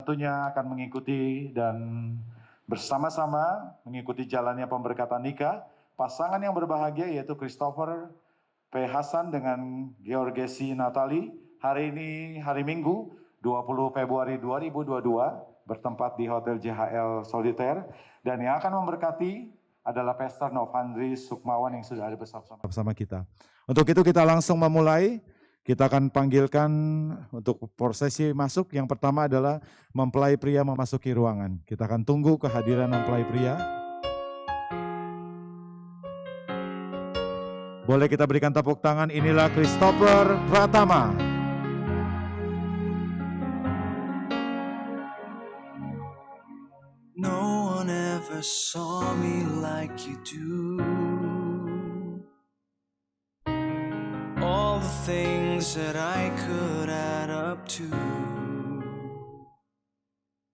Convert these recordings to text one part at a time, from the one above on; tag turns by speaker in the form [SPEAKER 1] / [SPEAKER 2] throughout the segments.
[SPEAKER 1] Tentunya akan mengikuti dan bersama-sama mengikuti jalannya pemberkatan nikah pasangan yang berbahagia yaitu Christopher P. Hasan dengan Georgesi Natali hari ini hari Minggu 20 Februari 2022 bertempat di Hotel JHL Solitaire, dan yang akan memberkati adalah Pastor Novandri Sukmawan yang sudah ada bersama kita. Untuk itu kita langsung memulai. Kita akan panggilkan untuk prosesi masuk. Yang pertama adalah mempelai pria memasuki ruangan. Kita akan tunggu kehadiran mempelai pria. Boleh kita berikan tepuk tangan, inilah Christopher Pratama.
[SPEAKER 2] No one ever saw me like you do. All the things that I could add up to,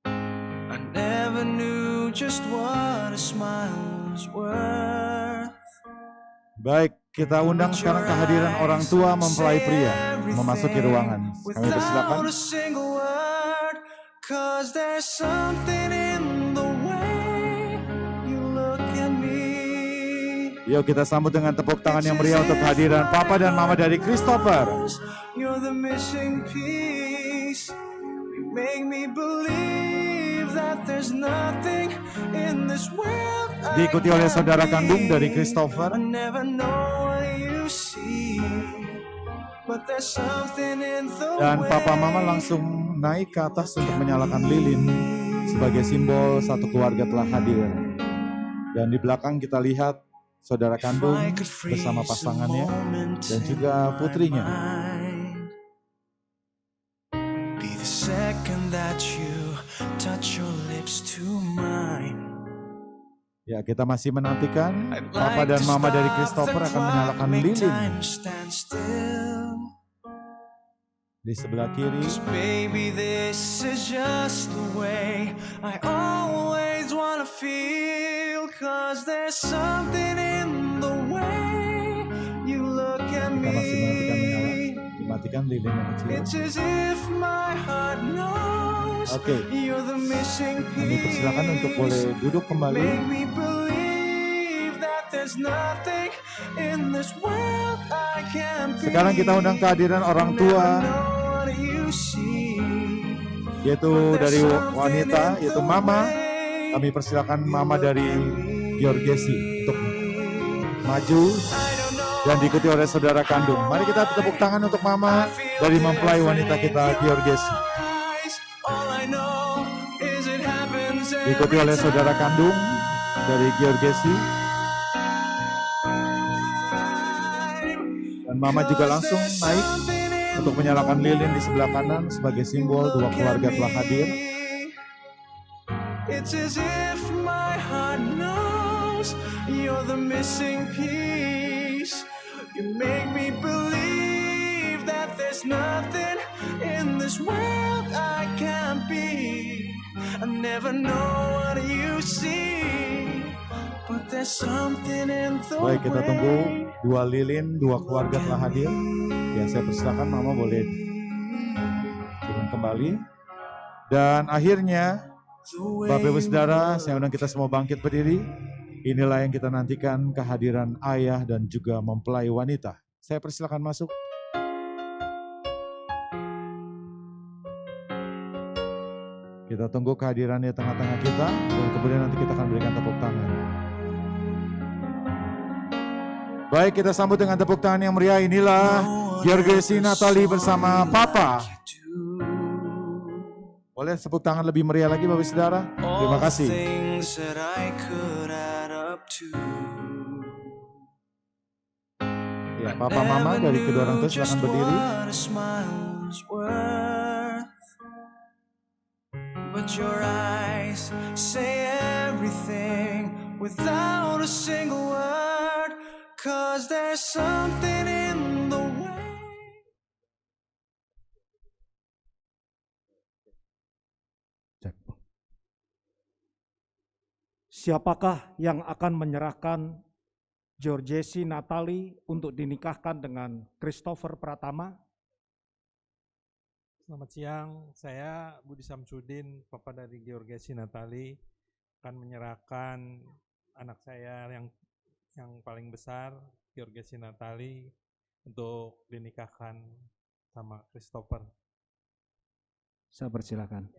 [SPEAKER 2] I never knew just what a smile was worth.
[SPEAKER 1] Baik, kita undang sekarang kehadiran orang tua mempelai pria memasuki ruangan. Kami persilakan.
[SPEAKER 2] Cause there's something in the way you look at me.
[SPEAKER 1] Yuk kita sambut dengan tepuk tangan yang meriah untuk kehadiran Papa dan Mama dari Christopher.
[SPEAKER 2] You're the missing piece. You make me believe that there's nothing in this world.
[SPEAKER 1] Diikuti oleh saudara kandung dari Christopher.
[SPEAKER 2] I never know what you see. But there's something in the
[SPEAKER 1] Dan Papa Mama langsung naik ke atas untuk menyalakan lilin sebagai simbol satu keluarga telah hadir. Dan di belakang kita lihat saudara kandung bersama pasangannya dan juga putrinya.
[SPEAKER 2] Be the second that you touch your lips to mine.
[SPEAKER 1] Ya, kita masih menantikan Papa dan Mama dari Christopher akan menyalakan lilin. Di sebelah kiri.
[SPEAKER 2] Baby, this is just the way I always wanna feel. Cause there's something in the way you look at me.
[SPEAKER 1] Kita masih menantikan menyala. Dimatikan lilin yang kecil.
[SPEAKER 2] It's as if my heart knows you're the missing piece.
[SPEAKER 1] Kami persilakan untuk boleh duduk kembali.
[SPEAKER 2] Make me believe that there's nothing in this world I can't be.
[SPEAKER 1] Sekarang kita undang kehadiran orang tua, yaitu dari wanita, yaitu Mama. Kami persilakan Mama dari Georgesi untuk maju dan diikuti oleh saudara kandung. Mari kita tepuk tangan untuk Mama dari mempelai wanita kita, Georgesi. Diikuti oleh saudara kandung dari Georgesi. Dan Mama juga langsung naik untuk menyalakan lilin di sebelah kanan sebagai simbol dua keluarga telah hadir.
[SPEAKER 2] It's as if my heart knows you're the missing piece. You make me believe that there's nothing in this world I can't be. I never know what you see, but there's something in the way.
[SPEAKER 1] Baik, kita tunggu dua lilin, dua keluarga telah hadir. Ya, saya persilakan Mama boleh turun kembali. Dan akhirnya, Bapak Ibu Saudara, saya undang kita semua bangkit berdiri. Inilah yang kita nantikan, kehadiran ayah dan juga mempelai wanita. Saya persilakan masuk. Kita tunggu kehadirannya tengah-tengah kita, dan kemudian nanti kita akan berikan tepuk tangan. Baik, kita sambut dengan tepuk tangan yang meriah. Inilah Georgesi Natali bersama Papa. Boleh tepuk tangan lebih meriah lagi Bapak Saudara? Terima kasih. Ya, Papa Mama dari kedua orang tua silakan berdiri.
[SPEAKER 2] But your eyes say everything without a single word. Cause there's something in the way.
[SPEAKER 3] Siapakah yang akan menyerahkan Georgesi Natali untuk dinikahkan dengan Christopher Pratama?
[SPEAKER 4] Selamat siang, saya Budi Samsudin, Papa dari Georgesi Natali, akan menyerahkan anak saya yang paling besar, Georgesi Natali, untuk dinikahkan sama Christopher.
[SPEAKER 3] Saya persilakan.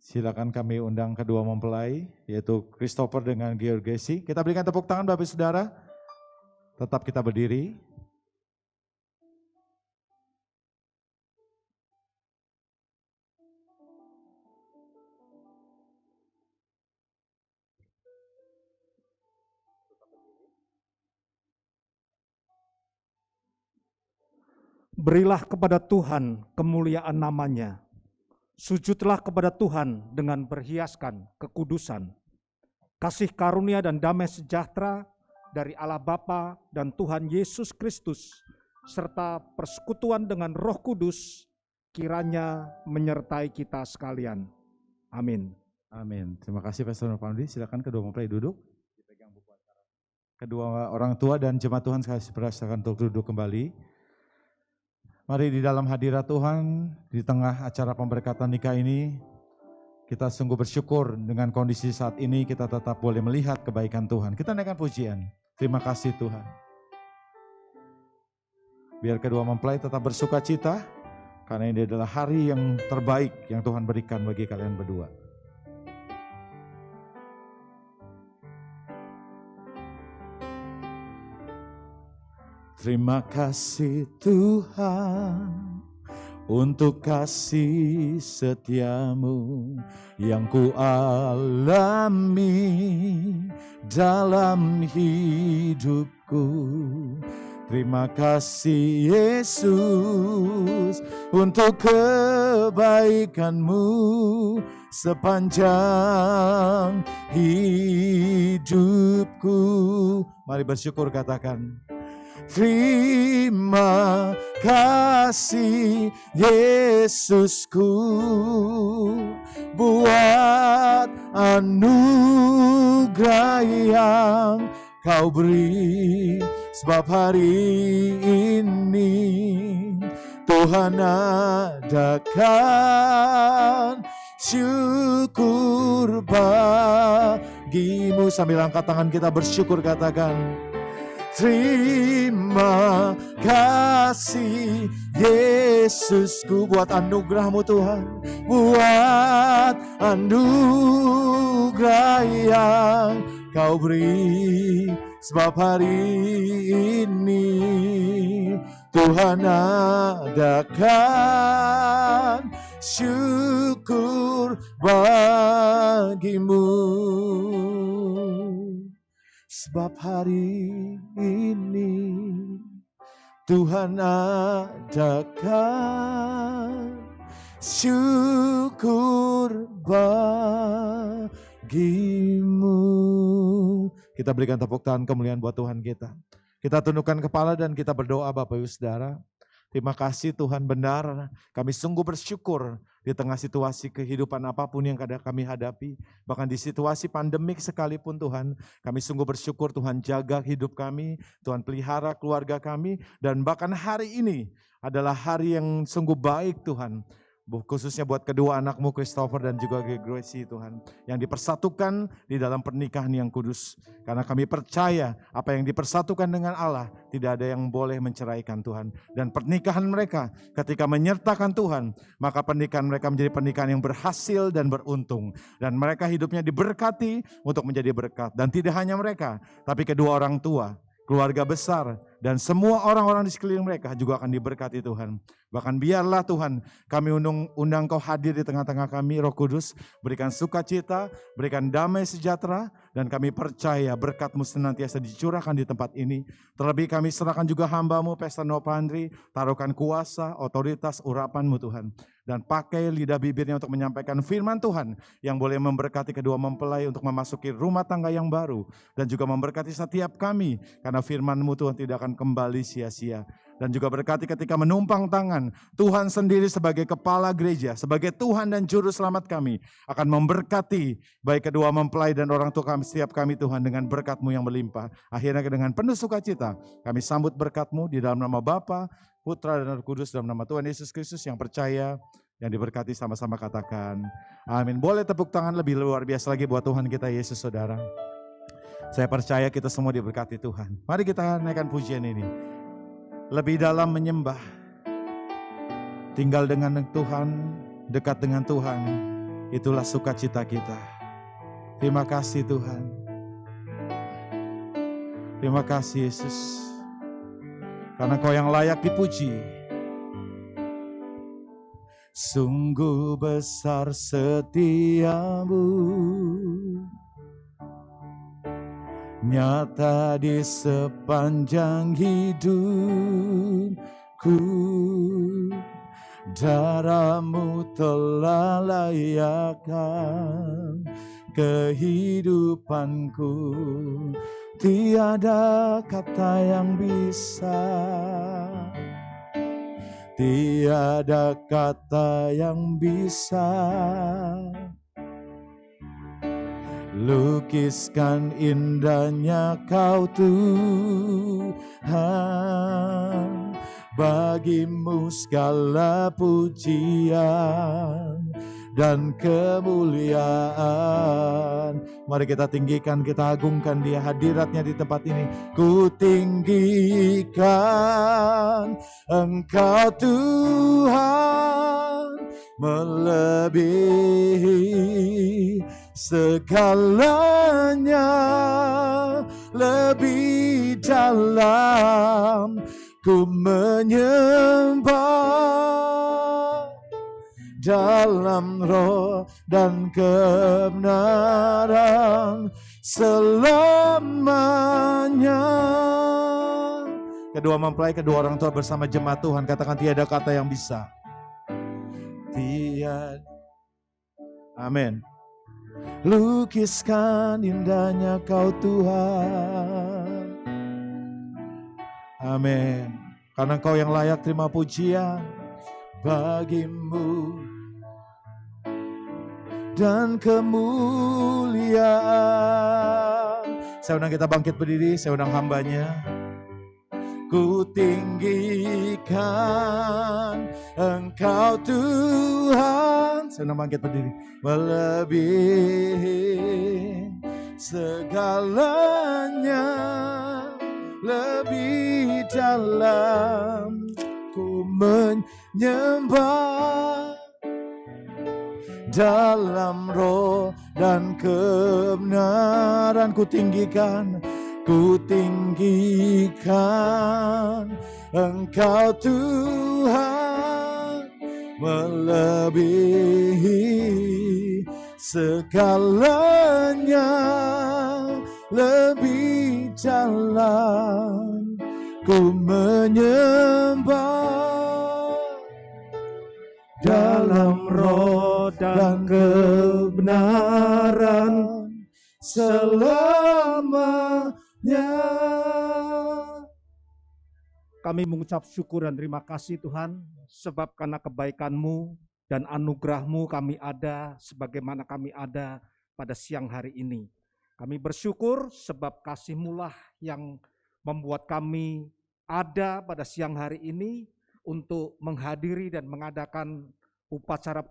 [SPEAKER 1] Silakan kami undang kedua mempelai, yaitu Christopher dengan Georgesi. Kita berikan tepuk tangan Bapak Saudara. Tetap kita berdiri.
[SPEAKER 3] Berilah kepada Tuhan kemuliaan namanya. Sujudlah kepada Tuhan dengan berhiaskan kekudusan. Kasih karunia dan damai sejahtera dari Allah Bapa dan Tuhan Yesus Kristus, serta persekutuan dengan Roh Kudus, kiranya menyertai kita sekalian. Amin.
[SPEAKER 1] Amin. Terima kasih Pastor Nopandi. Silakan kedua mempelai duduk. Kedua orang tua dan jemaat Tuhan sekalian dipersilakan untuk duduk kembali. Mari di dalam hadirat Tuhan, di tengah acara pemberkatan nikah ini, kita sungguh bersyukur dengan kondisi saat ini kita tetap boleh melihat kebaikan Tuhan. Kita naikkan pujian. Terima kasih Tuhan. Biar kedua mempelai tetap bersuka cita, karena ini adalah hari yang terbaik yang Tuhan berikan bagi kalian berdua. Terima kasih Tuhan untuk kasih setiamu yang ku alami dalam hidupku. Terima kasih Yesus untuk kebaikanmu sepanjang hidupku. Mari bersyukur, katakan. Terima kasih Yesusku buat anugerah yang kau beri, sebab hari ini Tuhan adakan syukur bagimu. Sambil angkat tangan kita bersyukur, katakan. Terima kasih Yesusku buat anugerah-Mu Tuhan, buat anugerah yang kau beri, sebab hari ini Tuhan adakan syukur bagimu. Sebab hari ini Tuhan adakan syukur bagimu. Kita berikan tepuk tangan kemuliaan buat Tuhan kita. Kita tundukkan kepala dan kita berdoa Bapak Ibu Saudara. Terima kasih Tuhan, benar kami sungguh bersyukur di tengah situasi kehidupan apapun yang kami hadapi. Bahkan di situasi pandemik sekalipun Tuhan, kami sungguh bersyukur Tuhan jaga hidup kami, Tuhan pelihara keluarga kami. Dan bahkan hari ini adalah hari yang sungguh baik Tuhan. Khususnya buat kedua anakmu Christopher dan juga Georgesi Tuhan, yang dipersatukan di dalam pernikahan yang kudus. Karena kami percaya apa yang dipersatukan dengan Allah tidak ada yang boleh menceraikan Tuhan. Dan pernikahan mereka ketika menyertakan Tuhan, maka pernikahan mereka menjadi pernikahan yang berhasil dan beruntung. Dan mereka hidupnya diberkati untuk menjadi berkat. Dan tidak hanya mereka, tapi kedua orang tua, keluarga besar, dan semua orang-orang di sekeliling mereka juga akan diberkati Tuhan. Bahkan biarlah Tuhan kami undang Kau hadir di tengah-tengah kami, Roh Kudus, berikan sukacita, berikan damai sejahtera, dan kami percaya berkat-Mu senantiasa dicurahkan di tempat ini. Terlebih kami serahkan juga hamba-Mu, Pastor Nopandri, taruhkan kuasa, otoritas, urapan-Mu Tuhan. dan pakai lidah bibirnya untuk menyampaikan firman Tuhan yang boleh memberkati kedua mempelai untuk memasuki rumah tangga yang baru dan juga memberkati setiap kami karena firman-Mu Tuhan tidak akan kembali sia-sia. Dan juga berkati ketika menumpang tangan, Tuhan sendiri sebagai kepala gereja, sebagai Tuhan dan Juru Selamat kami, akan memberkati baik kedua mempelai dan orang tua kami, setiap kami Tuhan dengan berkat-Mu yang melimpah. Akhirnya dengan penuh sukacita, kami sambut berkat-Mu di dalam nama Bapa, Putra dan Roh Kudus, dalam nama Tuhan Yesus Kristus yang percaya, yang diberkati sama-sama katakan, amin. Boleh tepuk tangan lebih luar biasa lagi buat Tuhan kita Yesus, saudara. Saya percaya kita semua diberkati Tuhan. Mari kita naikkan pujian ini. Lebih dalam menyembah, tinggal dengan Tuhan, dekat dengan Tuhan, itulah sukacita kita. Terima kasih Tuhan. Terima kasih Yesus. Karena Kau yang layak dipuji. Sungguh besar setiamu, nyata di sepanjang hidupku. Darah-Mu telah layakkan kehidupanku. Tiada kata yang bisa, tiada kata yang bisa lukiskan indahnya Kau Tuhan. Bagimu segala pujian dan kemuliaan. Mari kita tinggikan, kita agungkan Dia, hadiratnya di tempat ini. Ku tinggikan Engkau Tuhan, melebihi segalanya, lebih dalam ku menyembah dalam roh dan kebenaran selamanya. Kedua mempelai, kedua orang tua bersama jemaat Tuhan katakan tiada kata yang bisa. Tiada. Amin. Lukiskan indahnya Kau Tuhan. Amin. Karena Kau yang layak terima pujian, bagimu dan kemuliaan. Saya undang kita bangkit berdiri, saya undang hambanya. Ku tinggikan Engkau Tuhan. Saya undang bangkit berdiri. Melebihi segalanya, lebih dalam ku menyembah dalam roh dan kebenaran. Ku tinggikan Engkau Tuhan, melebihi segalanya, lebih dalam ku menyembah dalam roh dan kebenaran selamanya.
[SPEAKER 3] Kami mengucap syukur dan terima kasih Tuhan, sebab karena kebaikan-Mu dan anugerah-Mu kami ada sebagaimana kami ada pada siang hari ini. Kami bersyukur sebab kasih-Mu lah yang membuat kami ada pada siang hari ini untuk menghadiri dan mengadakan upacara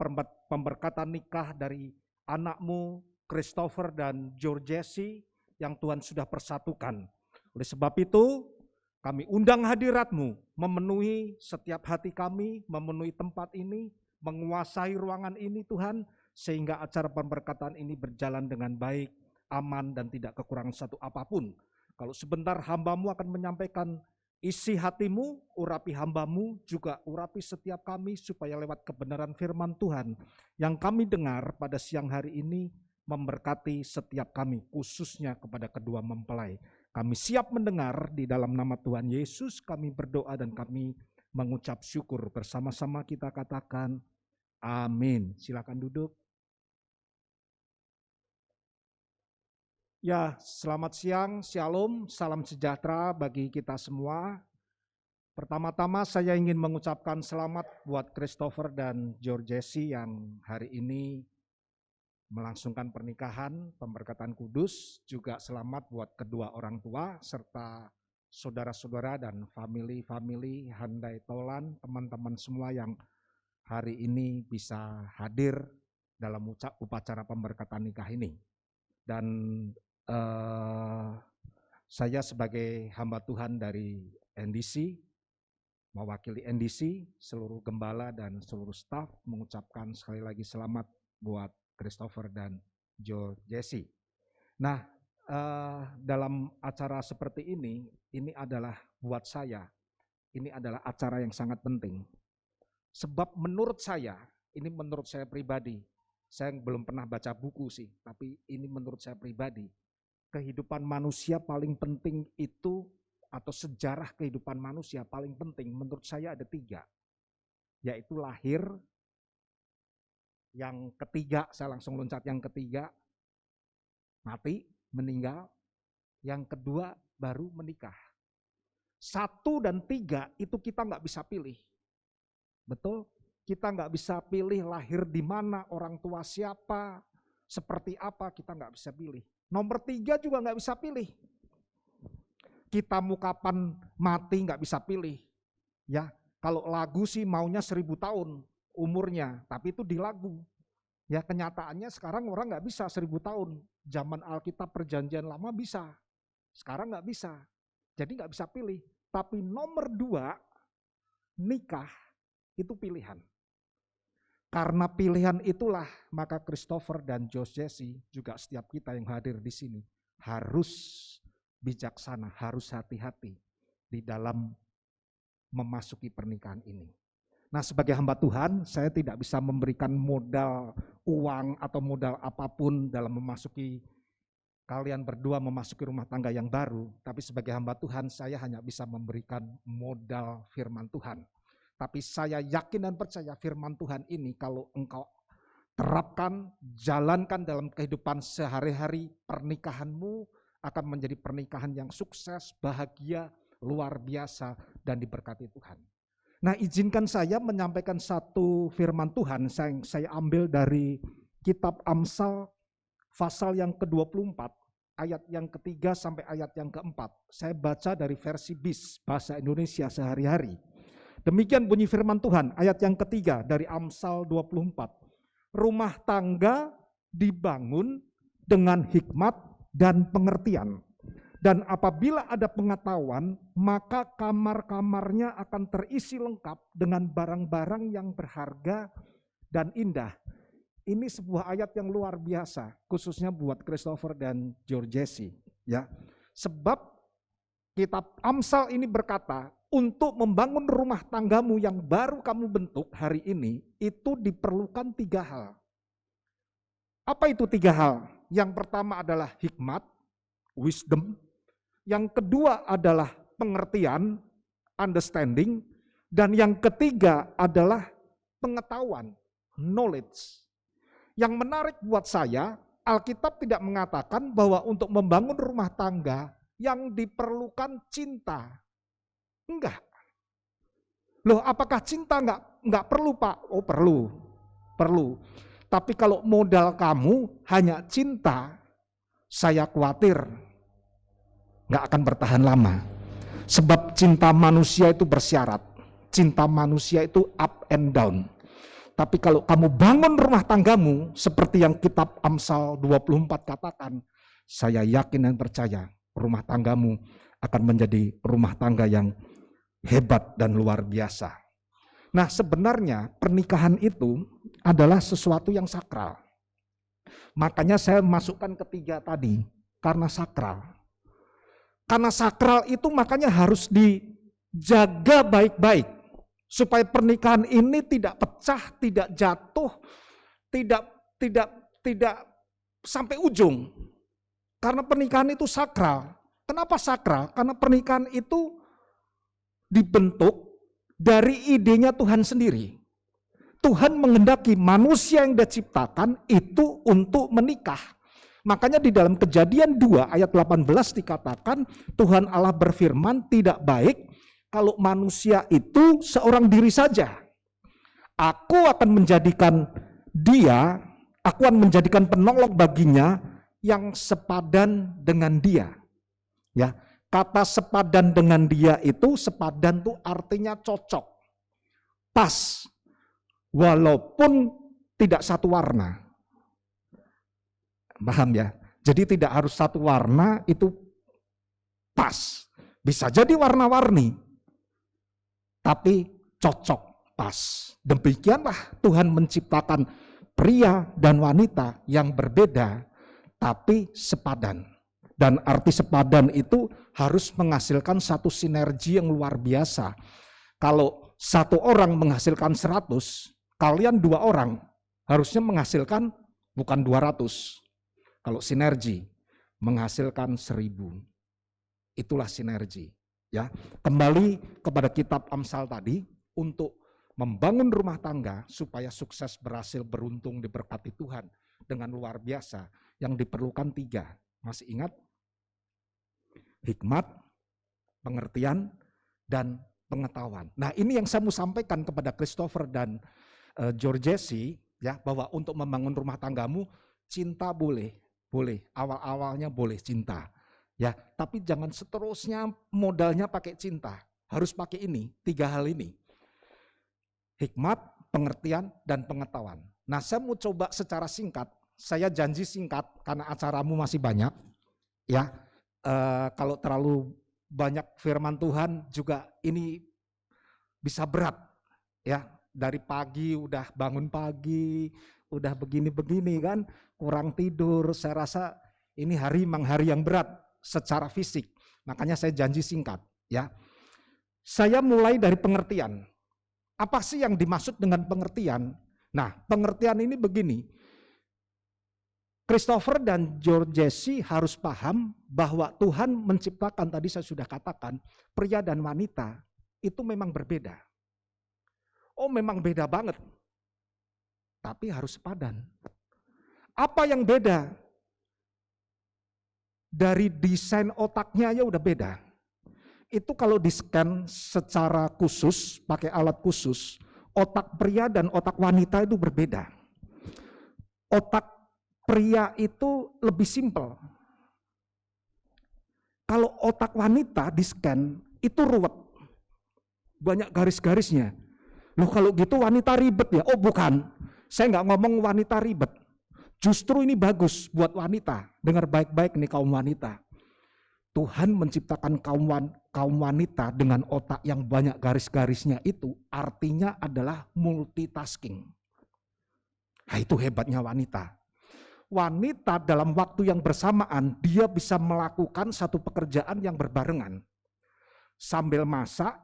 [SPEAKER 3] pemberkatan nikah dari anak-Mu Christopher dan Georgesi yang Tuhan sudah persatukan. Oleh sebab itu, kami undang hadirat-Mu memenuhi setiap hati kami, memenuhi tempat ini, menguasai ruangan ini Tuhan, sehingga acara pemberkatan ini berjalan dengan baik, aman, dan tidak kekurangan satu apapun. Kalau sebentar hamba-Mu akan menyampaikan isi hati-Mu, urapi hamba-Mu, juga urapi setiap kami, supaya lewat kebenaran firman Tuhan yang kami dengar pada siang hari ini, memberkati setiap kami, khususnya kepada kedua mempelai. Kami siap mendengar di dalam nama Tuhan Yesus, kami berdoa dan kami mengucap syukur. Bersama-sama kita katakan, Amin. Silakan duduk. Ya, selamat siang, shalom, salam sejahtera bagi kita semua. Pertama-tama saya ingin mengucapkan selamat buat Christopher dan Georgesi yang hari ini melangsungkan pernikahan, pemberkatan kudus. Juga selamat buat kedua orang tua serta saudara-saudara dan family handai tolan, teman-teman semua yang hari ini bisa hadir dalam upacara pemberkatan nikah ini. Dan saya sebagai hamba Tuhan dari NDC, mewakili NDC, seluruh gembala dan seluruh staf mengucapkan sekali lagi selamat buat Christopher dan Georgesi. Nah, dalam acara seperti ini adalah buat saya, ini adalah acara yang sangat penting. Sebab menurut saya, ini menurut saya pribadi, saya belum pernah baca buku sih, tapi ini menurut saya pribadi, kehidupan manusia paling penting itu, atau sejarah kehidupan manusia paling penting menurut saya ada 3. Yaitu lahir, yang ketiga, saya langsung loncat yang ketiga, mati, meninggal, yang kedua baru menikah. 1 dan 3 itu kita nggak bisa pilih. Betul? Kita nggak bisa pilih lahir di mana, orang tua siapa, seperti apa, kita nggak bisa pilih. Nomor 3 juga nggak bisa pilih. Kita mau kapan mati nggak bisa pilih. Ya, kalau lagu sih maunya 1000 tahun umurnya, tapi itu di lagu. Ya, kenyataannya sekarang orang nggak bisa 1000 tahun. Zaman Alkitab perjanjian lama bisa, sekarang nggak bisa. Jadi nggak bisa pilih. Tapi nomor 2, nikah itu pilihan. Karena pilihan itulah maka Christopher dan Georgesi, juga setiap kita yang hadir di sini harus bijaksana, harus hati-hati di dalam memasuki pernikahan ini. Nah, sebagai hamba Tuhan, saya tidak bisa memberikan modal uang atau modal apapun dalam memasuki kalian berdua memasuki rumah tangga yang baru, tapi sebagai hamba Tuhan saya hanya bisa memberikan modal firman Tuhan. Tapi saya yakin dan percaya firman Tuhan ini kalau engkau terapkan, jalankan dalam kehidupan sehari-hari, pernikahanmu akan menjadi pernikahan yang sukses, bahagia, luar biasa, dan diberkati Tuhan. Nah, izinkan saya menyampaikan satu firman Tuhan yang saya ambil dari kitab Amsal pasal yang ke-24, ayat yang ke-3 sampai ayat yang ke-4. Saya baca dari versi BIS, Bahasa Indonesia Sehari-Hari. Demikian bunyi firman Tuhan, ayat yang ke-3 dari Amsal 24. Rumah tangga dibangun dengan hikmat dan pengertian. Dan apabila ada pengetahuan, maka kamar-kamarnya akan terisi lengkap dengan barang-barang yang berharga dan indah. Ini sebuah ayat yang luar biasa, khususnya buat Christopher dan Georgesi. Ya, sebab kitab Amsal ini berkata, untuk membangun rumah tanggamu yang baru kamu bentuk hari ini, itu diperlukan 3 hal. Apa itu 3 hal? Yang pertama adalah hikmat, wisdom. Yang kedua adalah pengertian, understanding. Dan yang ketiga adalah pengetahuan, knowledge. Yang menarik buat saya, Alkitab tidak mengatakan bahwa untuk membangun rumah tangga yang diperlukan cinta. Enggak. Loh, apakah cinta enggak perlu, Pak? Oh, perlu. Perlu. Tapi kalau modal kamu hanya cinta, saya khawatir enggak akan bertahan lama. Sebab cinta manusia itu bersyarat. Cinta manusia itu up and down. Tapi kalau kamu bangun rumah tanggamu seperti yang kitab Amsal 24 katakan, saya yakin dan percaya rumah tanggamu akan menjadi rumah tangga yang hebat dan luar biasa. Nah, sebenarnya pernikahan itu adalah sesuatu yang sakral. Makanya saya masukkan ketiga tadi, karena sakral. Karena sakral itu makanya harus dijaga baik-baik, supaya pernikahan ini tidak pecah, tidak jatuh, tidak sampai ujung. Karena pernikahan itu sakral. Kenapa sakral? Karena pernikahan itu dibentuk dari idenya Tuhan sendiri. Tuhan menghendaki manusia yang dia ciptakan itu untuk menikah. Makanya di dalam Kejadian 2 ayat 18 dikatakan Tuhan Allah berfirman, tidak baik kalau manusia itu seorang diri saja. Aku akan menjadikan dia, aku akan menjadikan penolong baginya yang sepadan dengan dia. Ya, kata sepadan dengan dia itu, sepadan itu artinya cocok, pas, walaupun tidak satu warna. Paham ya? Jadi tidak harus satu warna itu pas. Bisa jadi warna-warni, tapi cocok, pas. Demikianlah Tuhan menciptakan pria dan wanita yang berbeda, tapi sepadan. Dan arti sepadan itu harus menghasilkan satu sinergi yang luar biasa. Kalau satu orang menghasilkan 100, kalian 2 orang harusnya menghasilkan bukan 200. Kalau sinergi menghasilkan 1000. Itulah sinergi. Ya, kembali kepada kitab Amsal tadi, untuk membangun rumah tangga supaya sukses, berhasil, beruntung, diberkati Tuhan dengan luar biasa, yang diperlukan 3. Masih ingat? Hikmat, pengertian, dan pengetahuan. Nah, ini yang saya mau sampaikan kepada Christopher dan Georgesi, ya, bahwa untuk membangun rumah tanggamu, cinta boleh, awal-awalnya boleh cinta, ya, tapi jangan seterusnya modalnya pakai cinta. Harus pakai ini, 3 hal ini. Hikmat, pengertian, dan pengetahuan. Nah, saya mau coba secara singkat. Saya janji singkat karena acaramu masih banyak, ya. Kalau terlalu banyak firman Tuhan juga ini bisa berat, ya. Dari pagi udah bangun pagi, udah begini-begini kan, kurang tidur. Saya rasa ini hari memang hari yang berat secara fisik. Makanya saya janji singkat, ya. Saya mulai dari pengertian. Apa sih yang dimaksud dengan pengertian? Nah, pengertian ini begini. Christopher dan Georgesi harus paham bahwa Tuhan menciptakan, tadi saya sudah katakan, pria dan wanita itu memang berbeda. Oh, memang beda banget. Tapi harus sepadan. Apa yang beda? Dari desain otaknya aja udah beda. Itu kalau di-scan secara khusus, pakai alat khusus, otak pria dan otak wanita itu berbeda. Otak pria itu lebih simpel. Kalau otak wanita di-scan, itu ruwet. Banyak garis-garisnya. Loh, kalau gitu wanita ribet ya? Oh bukan, saya nggak ngomong wanita ribet. Justru ini bagus buat wanita. Dengar baik-baik nih kaum wanita. Tuhan menciptakan kaum wanita dengan otak yang banyak garis-garisnya itu artinya adalah multitasking. Nah, itu hebatnya wanita. Wanita dalam waktu yang bersamaan dia bisa melakukan satu pekerjaan yang berbarengan. Sambil masak,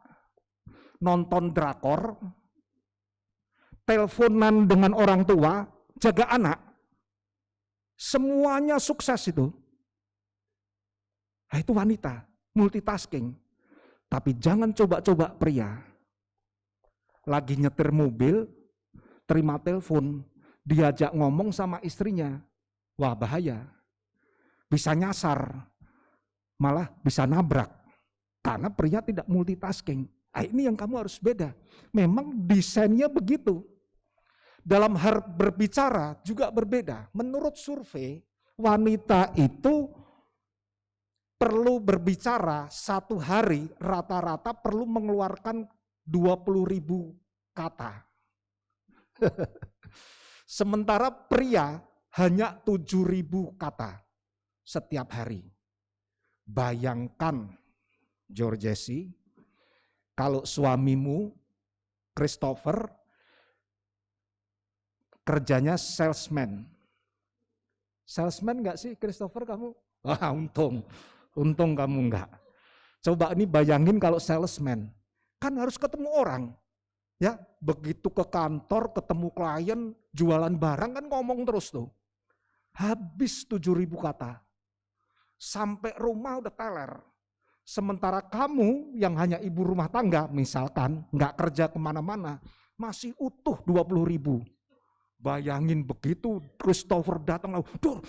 [SPEAKER 3] nonton drakor, teleponan dengan orang tua, jaga anak. Semuanya sukses itu. Nah, itu wanita, multitasking. Tapi jangan coba-coba pria. Lagi nyetir mobil, terima telepon, diajak ngomong sama istrinya. Wah, bahaya. Bisa nyasar, malah bisa nabrak. Karena pria tidak multitasking. Nah, ini yang kamu harus beda. Memang desainnya begitu. Dalam hal berbicara juga berbeda. Menurut survei, wanita itu perlu berbicara 1 hari rata-rata perlu mengeluarkan 20.000 kata. Sementara pria hanya 7.000 kata setiap hari. Bayangkan, Georgesi, kalau suamimu, Christopher, kerjanya salesman. Salesman enggak sih Christopher kamu? Wah, untung kamu enggak. Coba ini bayangin kalau salesman, kan harus ketemu orang. Ya, begitu ke kantor, ketemu klien, jualan barang kan ngomong terus tuh. Habis 7.000 kata. Sampai rumah udah teler. Sementara kamu yang hanya ibu rumah tangga, misalkan, nggak kerja kemana-mana, masih utuh 20.000. Bayangin begitu Christopher datang, dor.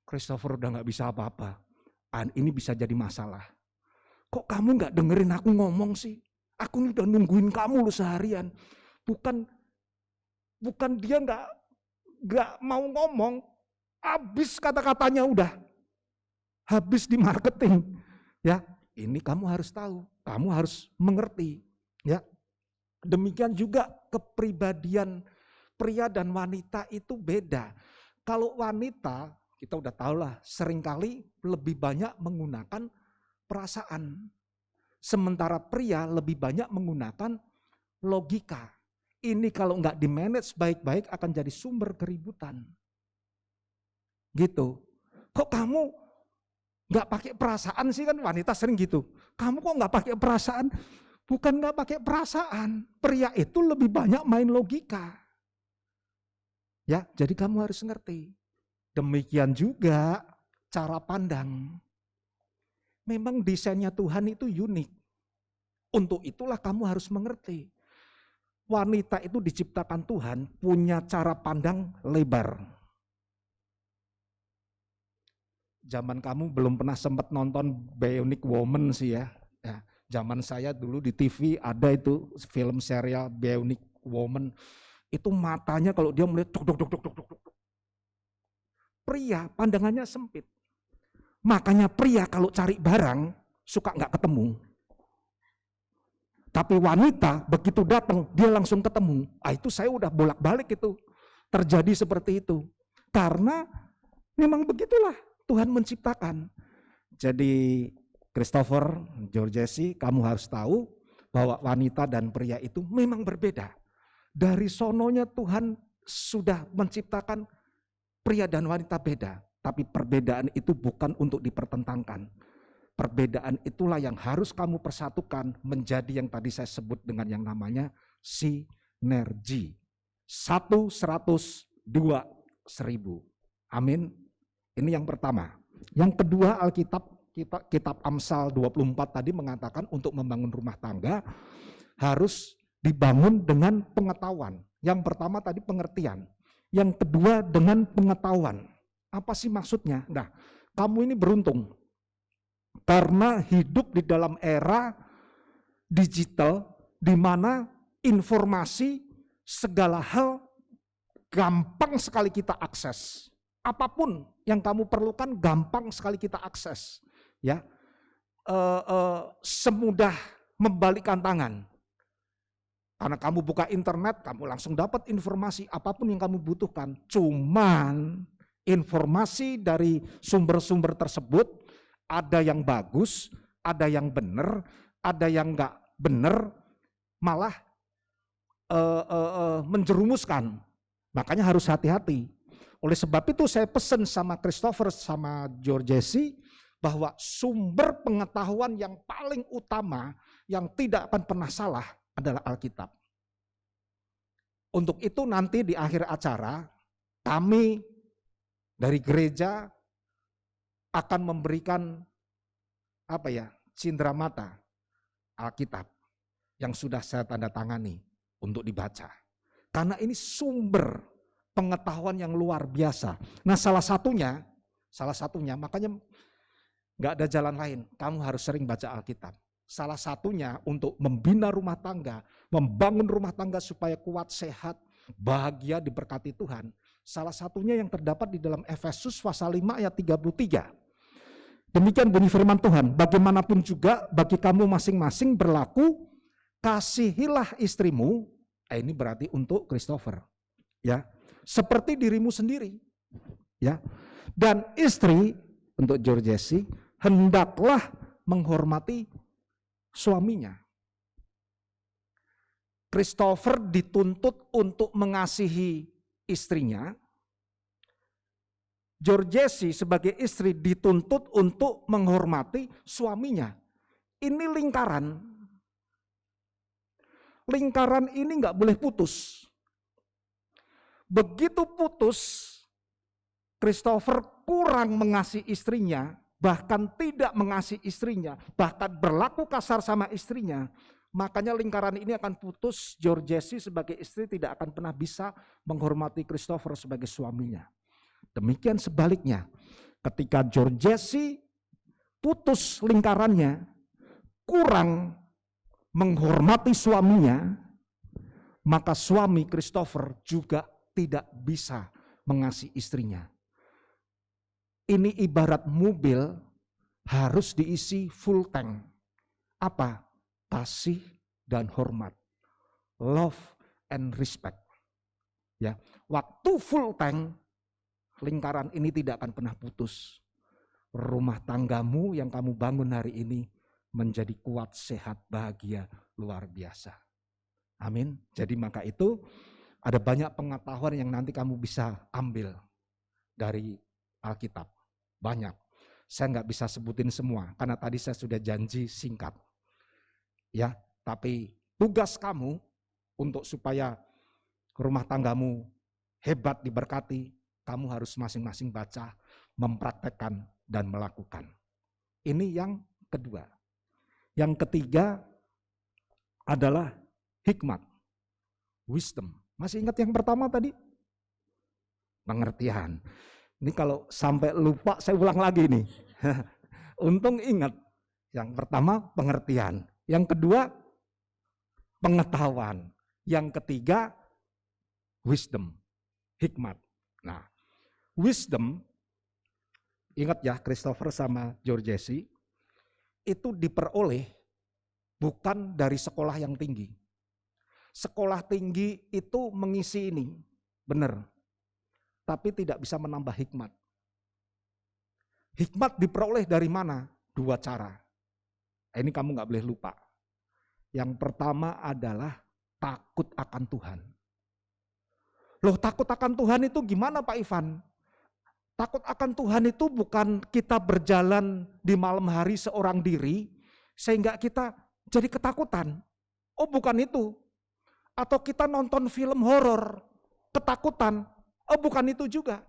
[SPEAKER 3] Christopher udah gak bisa apa-apa. Ini bisa jadi masalah. Kok kamu gak dengerin aku ngomong sih? Aku udah nungguin kamu lu seharian. Bukan dia gak mau ngomong, habis kata-katanya udah. Habis di marketing. Ya, ini kamu harus tahu, kamu harus mengerti. Ya, demikian juga kepribadian pria dan wanita itu beda. Kalau wanita, kita udah tahu lah, seringkali lebih banyak menggunakan perasaan. Sementara pria lebih banyak menggunakan logika. Ini kalau nggak di-manage baik-baik akan jadi sumber keributan. Gitu. Kok kamu nggak pakai perasaan sih, kan wanita sering gitu. Kamu kok nggak pakai perasaan? Bukan nggak pakai perasaan. Pria itu lebih banyak main logika. Ya, jadi kamu harus ngerti. Demikian juga cara pandang. Memang desainnya Tuhan itu unik. Untuk itulah kamu harus mengerti. Wanita itu diciptakan Tuhan punya cara pandang lebar. Zaman kamu belum pernah sempat nonton Bionic Woman sih ya. Zaman saya dulu di TV ada itu film serial Bionic Woman. Itu matanya kalau dia melihat dok. Pria pandangannya sempit. Makanya pria kalau cari barang suka nggak ketemu. Tapi wanita begitu datang dia langsung ketemu. Itu saya udah bolak-balik itu. Terjadi seperti itu. Karena memang begitulah Tuhan menciptakan. Jadi Christopher, Georgesi, kamu harus tahu bahwa wanita dan pria itu memang berbeda. Dari sononya Tuhan sudah menciptakan pria dan wanita beda. Tapi perbedaan itu bukan untuk dipertentangkan. Perbedaan itulah yang harus kamu persatukan menjadi yang tadi saya sebut dengan yang namanya sinergi. 1 100, 2 1000. Amin. Ini yang pertama. Yang kedua, Alkitab, kitab Amsal 24 tadi mengatakan untuk membangun rumah tangga harus dibangun dengan pengetahuan. Yang pertama tadi pengertian. Yang kedua dengan pengetahuan. Apa sih maksudnya? Nah, kamu ini beruntung. Karena hidup di dalam era digital di mana informasi segala hal gampang sekali kita akses. Apapun yang kamu perlukan gampang sekali kita akses. Ya, semudah membalikkan tangan. Karena kamu buka internet, kamu langsung dapat informasi apapun yang kamu butuhkan. Cuman informasi dari sumber-sumber tersebut ada yang bagus, ada yang benar, ada yang enggak benar, malah menjerumuskan. Makanya harus hati-hati. Oleh sebab itu saya pesan sama Christopher sama Georgesi bahwa sumber pengetahuan yang paling utama yang tidak akan pernah salah adalah Alkitab. Untuk itu nanti di akhir acara kami dari gereja akan memberikan cindera mata Alkitab yang sudah saya tanda tangani untuk dibaca. Karena ini sumber pengetahuan yang luar biasa. Nah, salah satunya makanya nggak ada jalan lain. Kamu harus sering baca Alkitab. Salah satunya untuk membina rumah tangga, membangun rumah tangga supaya kuat, sehat, bahagia, diberkati Tuhan. Salah satunya yang terdapat di dalam Efesus pasal 5 ayat 33. Demikian bunyi firman Tuhan, bagaimanapun juga bagi kamu masing-masing berlaku, kasihilah istrimu, ini berarti untuk Christopher, ya, seperti dirimu sendiri, ya. Dan istri untuk Georgesi hendaklah menghormati suaminya. Christopher dituntut untuk mengasihi istrinya. Georgesi sebagai istri dituntut untuk menghormati suaminya. Ini lingkaran. Lingkaran ini nggak boleh putus. Begitu putus, Christopher kurang mengasihi istrinya, bahkan tidak mengasihi istrinya, bahkan berlaku kasar sama istrinya, Makanya lingkaran ini akan putus, George Jesse sebagai istri tidak akan pernah bisa menghormati Christopher sebagai suaminya. Demikian sebaliknya, ketika George Jesse putus lingkarannya, kurang menghormati suaminya, maka suami Christopher juga tidak bisa mengasihi istrinya. Ini ibarat mobil harus diisi full tank. Apa? Kasih dan hormat, love and respect. Ya, waktu full tank, lingkaran ini tidak akan pernah putus. Rumah tanggamu yang kamu bangun hari ini menjadi kuat, sehat, bahagia, luar biasa. Amin. Jadi maka itu ada banyak pengetahuan yang nanti kamu bisa ambil dari Alkitab. Banyak. Saya nggak bisa sebutin semua karena tadi saya sudah janji singkat. Ya, tapi tugas kamu untuk supaya rumah tanggamu hebat diberkati, kamu harus masing-masing baca, mempraktekkan dan melakukan. Ini yang kedua. Yang ketiga adalah hikmat, wisdom. Masih ingat yang pertama tadi? Pengertian. Ini kalau sampai lupa saya ulang lagi nih. Untung ingat. Yang pertama pengertian. Yang kedua, pengetahuan. Yang ketiga, wisdom, hikmat. Nah, wisdom, ingat ya Christopher sama George Jesse, itu diperoleh bukan dari sekolah yang tinggi. Sekolah tinggi itu mengisi ini, benar. Tapi tidak bisa menambah hikmat. Hikmat diperoleh dari mana? Dua cara. Ini kamu nggak boleh lupa. Yang pertama adalah takut akan Tuhan. Loh, takut akan Tuhan itu gimana Pak Ivan? Takut akan Tuhan itu bukan kita berjalan di malam hari seorang diri sehingga kita jadi ketakutan. Oh, bukan itu. Atau kita nonton film horor, ketakutan. Oh, bukan itu juga.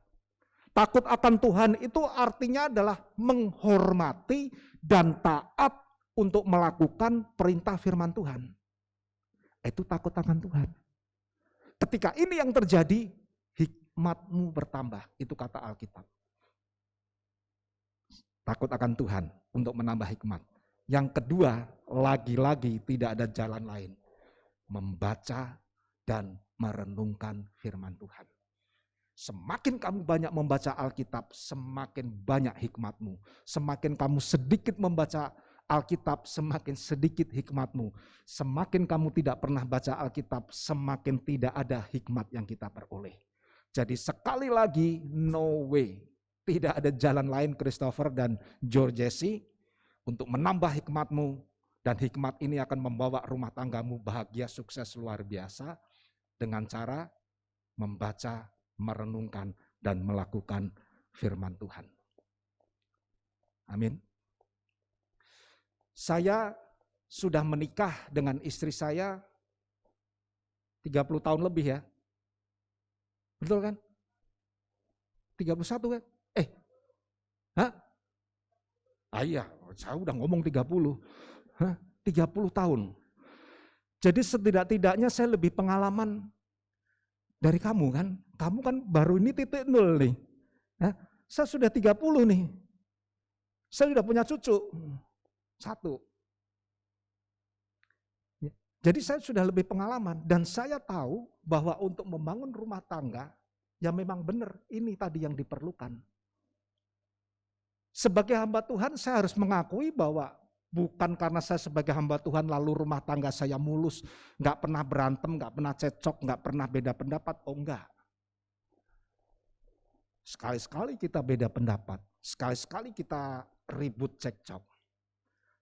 [SPEAKER 3] Takut akan Tuhan itu artinya adalah menghormati dan taat untuk melakukan perintah firman Tuhan. Itu takut akan Tuhan. Ketika ini yang terjadi, hikmatmu bertambah. Itu kata Alkitab. Takut akan Tuhan untuk menambah hikmat. Yang kedua, lagi-lagi tidak ada jalan lain. Membaca dan merenungkan firman Tuhan. Semakin kamu banyak membaca Alkitab, semakin banyak hikmatmu. Semakin kamu sedikit membaca Alkitab, semakin sedikit hikmatmu. Semakin kamu tidak pernah baca Alkitab, semakin tidak ada hikmat yang kita peroleh. Jadi sekali lagi, no way. Tidak ada jalan lain Christopher dan George Jesse untuk menambah hikmatmu. Dan hikmat ini akan membawa rumah tanggamu bahagia, sukses, luar biasa. Dengan cara membaca, merenungkan, dan melakukan firman Tuhan. Amin. Saya sudah menikah dengan istri saya 30 tahun lebih ya. Betul kan? 31 kan? Hah? Iya, saya udah ngomong 30. 30 tahun. Jadi setidak-tidaknya saya lebih pengalaman dari kamu kan. Kamu kan baru ini titik nol nih. Saya sudah 30 nih. Saya sudah punya cucu. 1. Jadi saya sudah lebih pengalaman dan saya tahu bahwa untuk membangun rumah tangga ya memang benar ini tadi yang diperlukan. Sebagai hamba Tuhan saya harus mengakui bahwa bukan karena saya sebagai hamba Tuhan lalu rumah tangga saya mulus, nggak pernah berantem, nggak pernah cekcok, nggak pernah beda pendapat, oh enggak. Sekali-sekali kita beda pendapat, sekali-sekali kita ribut cekcok.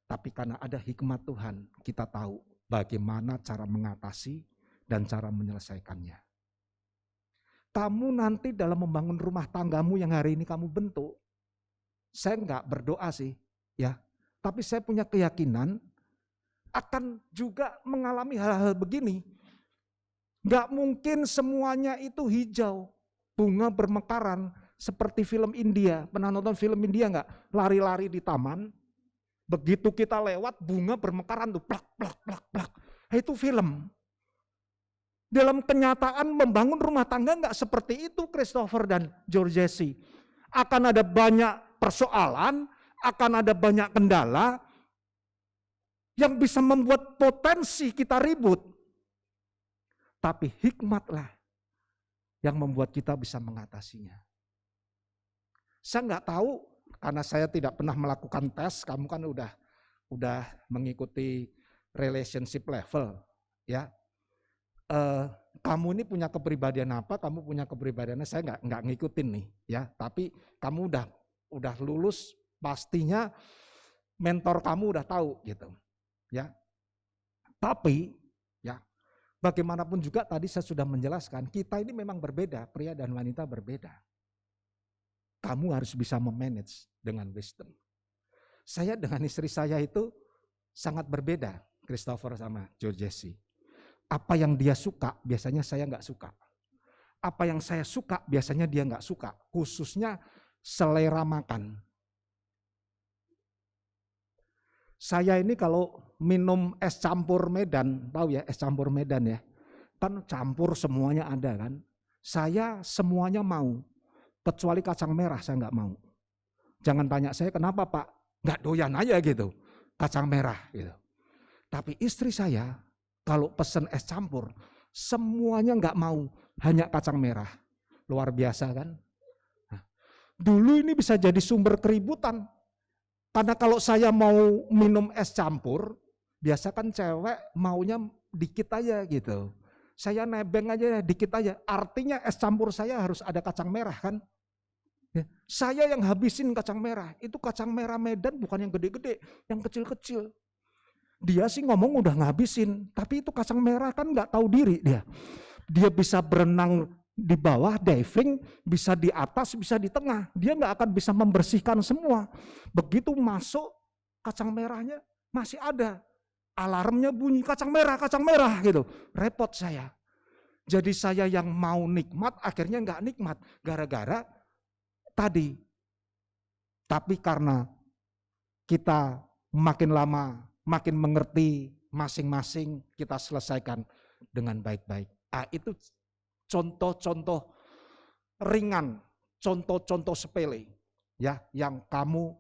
[SPEAKER 3] Tapi karena ada hikmat Tuhan, kita tahu bagaimana cara mengatasi dan cara menyelesaikannya. Kamu nanti dalam membangun rumah tanggamu yang hari ini kamu bentuk, saya enggak berdoa sih, ya. Tapi saya punya keyakinan akan juga mengalami hal-hal begini. Enggak mungkin semuanya itu hijau, bunga bermekaran seperti film India. Pernah nonton film India enggak? Lari-lari di taman. Begitu kita lewat, bunga bermekaran tuh, plak, plak, plak, plak. Itu film. Dalam kenyataan membangun rumah tangga nggak seperti itu Christopher dan Georgesi. Akan ada banyak persoalan, akan ada banyak kendala yang bisa membuat potensi kita ribut. Tapi hikmatlah yang membuat kita bisa mengatasinya. Saya nggak tahu, karena saya tidak pernah melakukan tes, kamu kan udah mengikuti relationship level, ya. Kamu ini punya kepribadian apa? Kamu punya kepribadiannya, saya nggak ngikutin nih, ya. Tapi kamu udah lulus, pastinya mentor kamu udah tahu, gitu, ya. Tapi, ya, bagaimanapun juga tadi saya sudah menjelaskan, kita ini memang berbeda, pria dan wanita berbeda. Kamu harus bisa memanage dengan wisdom. Saya dengan istri saya itu sangat berbeda, Christopher sama Georgesi. Apa yang dia suka, biasanya saya nggak suka. Apa yang saya suka, biasanya dia nggak suka. Khususnya selera makan. Saya ini kalau minum es campur Medan, tahu ya es campur Medan ya, kan campur semuanya ada kan. Saya semuanya mau. Kecuali kacang merah saya nggak mau. Jangan tanya saya kenapa Pak, nggak doyan aja gitu, kacang merah gitu. Tapi istri saya kalau pesen es campur, semuanya nggak mau, hanya kacang merah. Luar biasa kan? Nah, dulu ini bisa jadi sumber keributan. Karena kalau saya mau minum es campur, biasa kan cewek maunya dikit aja gitu. Saya nebeng aja dikit aja, artinya es campur saya harus ada kacang merah kan. Ya, saya yang habisin kacang merah, itu kacang merah Medan bukan yang gede-gede, yang kecil-kecil. Dia sih ngomong udah ngabisin, tapi itu kacang merah kan nggak tahu diri dia. Dia bisa berenang di bawah, diving, bisa di atas, bisa di tengah. Dia nggak akan bisa membersihkan semua. Begitu masuk, kacang merahnya masih ada. Alarmnya bunyi kacang merah gitu. Repot saya. Jadi saya yang mau nikmat, akhirnya nggak nikmat. Gara-gara tadi. Tapi karena kita makin lama, makin mengerti masing-masing, kita selesaikan dengan baik-baik. Itu contoh-contoh ringan, contoh-contoh sepele ya yang kamu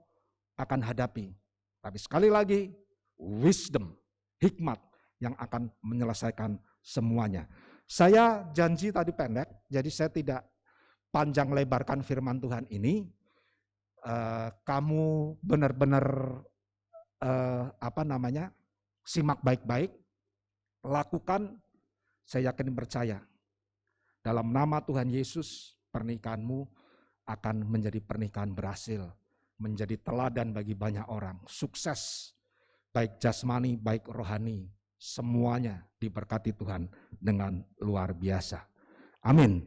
[SPEAKER 3] akan hadapi. Tapi sekali lagi, wisdom, hikmat yang akan menyelesaikan semuanya. Saya janji tadi pendek, jadi saya tidak panjang lebarkan firman Tuhan ini. Kamu benar-benar simak baik-baik, lakukan, saya yakin percaya. Dalam nama Tuhan Yesus, pernikahanmu akan menjadi pernikahan berhasil, menjadi teladan bagi banyak orang, sukses, baik jasmani, baik rohani, semuanya diberkati Tuhan dengan luar biasa. Amin.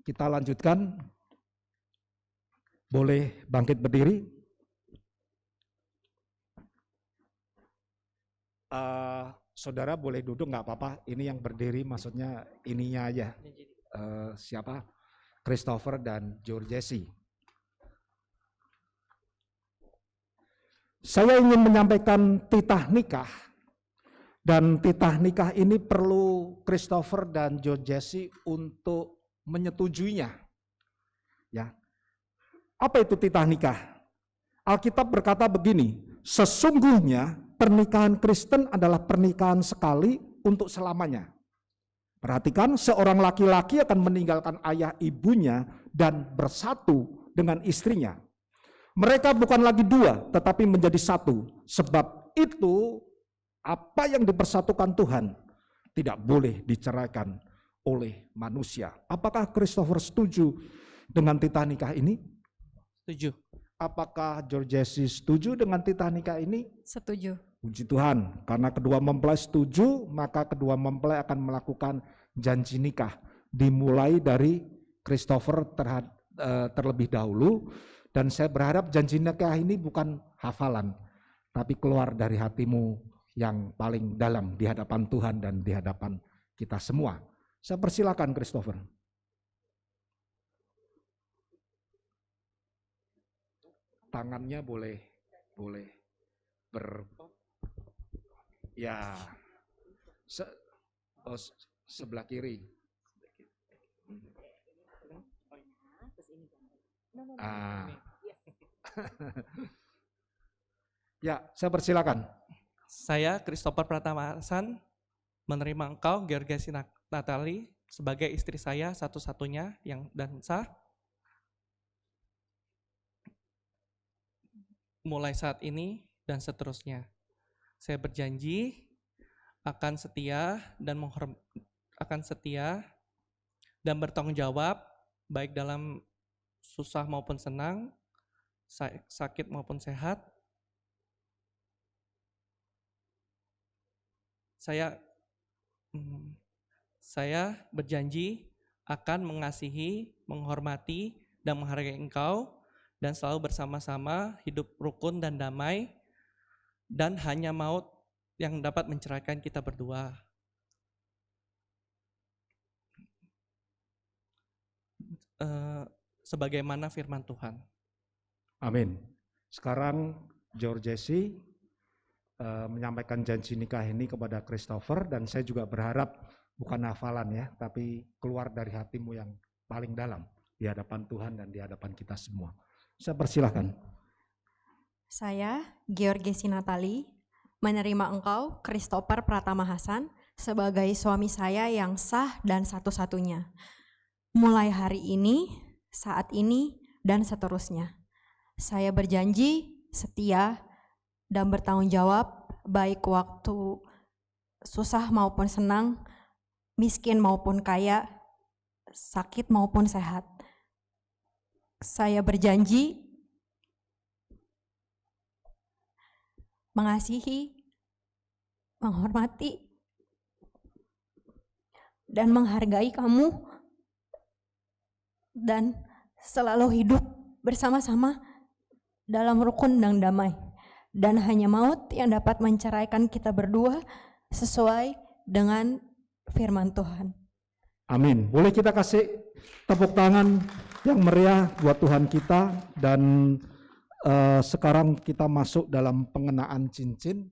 [SPEAKER 3] Kita lanjutkan. Boleh bangkit berdiri. Saudara boleh duduk nggak apa-apa. Ini yang berdiri maksudnya ininya aja. Siapa? Christopher dan Georgesi. Saya ingin menyampaikan titah nikah. Dan titah nikah ini perlu Christopher dan Georgesi untuk menyetujuinya. Ya. Apa itu titah nikah? Alkitab berkata begini, sesungguhnya pernikahan Kristen adalah pernikahan sekali untuk selamanya. Perhatikan, seorang laki-laki akan meninggalkan ayah ibunya dan bersatu dengan istrinya. Mereka bukan lagi dua, tetapi menjadi satu. Sebab itu, apa yang dipersatukan Tuhan tidak boleh diceraikan oleh manusia. Apakah Christopher setuju dengan titah nikah ini?
[SPEAKER 5] Setuju.
[SPEAKER 3] Apakah Georgesi setuju dengan titah nikah ini?
[SPEAKER 6] Setuju.
[SPEAKER 3] Puji Tuhan, karena kedua mempelai setuju, maka kedua mempelai akan melakukan janji nikah. Dimulai dari Christopher terlebih dahulu, dan saya berharap janji nikah ini bukan hafalan, tapi keluar dari hatimu yang paling dalam di hadapan Tuhan dan di hadapan kita semua. Saya persilakan Christopher. Tangannya boleh. Ya, sebelah kiri. Ya, saya persilakan.
[SPEAKER 5] Saya Christopher Pratama Hasan menerima engkau Georgesi Natali sebagai istri saya satu-satunya yang dan sah mulai saat ini dan seterusnya. Saya berjanji akan setia dan bertanggung jawab baik dalam susah maupun senang, sakit maupun sehat. Saya berjanji akan mengasihi, menghormati, dan menghargai engkau dan selalu bersama-sama hidup rukun dan damai, dan hanya maut yang dapat menceraikan kita berdua. Sebagaimana firman Tuhan.
[SPEAKER 3] Amin. Sekarang Georgesi menyampaikan janji nikah ini kepada Christopher, dan saya juga berharap bukan hafalan ya, tapi keluar dari hatimu yang paling dalam di hadapan Tuhan dan di hadapan kita semua. Saya persilahkan.
[SPEAKER 6] Saya, Georgesi Natali, menerima engkau, Christopher Pratama Hasan, sebagai suami saya yang sah dan satu-satunya. Mulai hari ini, saat ini, dan seterusnya. Saya berjanji setia dan bertanggung jawab baik waktu susah maupun senang, miskin maupun kaya, sakit maupun sehat. Saya berjanji mengasihi, menghormati, dan menghargai kamu, dan selalu hidup bersama-sama dalam rukun dan damai, dan hanya maut yang dapat menceraikan kita berdua sesuai dengan firman Tuhan.
[SPEAKER 3] Amin. Boleh kita kasih tepuk tangan yang meriah buat Tuhan kita, dan sekarang kita masuk dalam pengenaan cincin.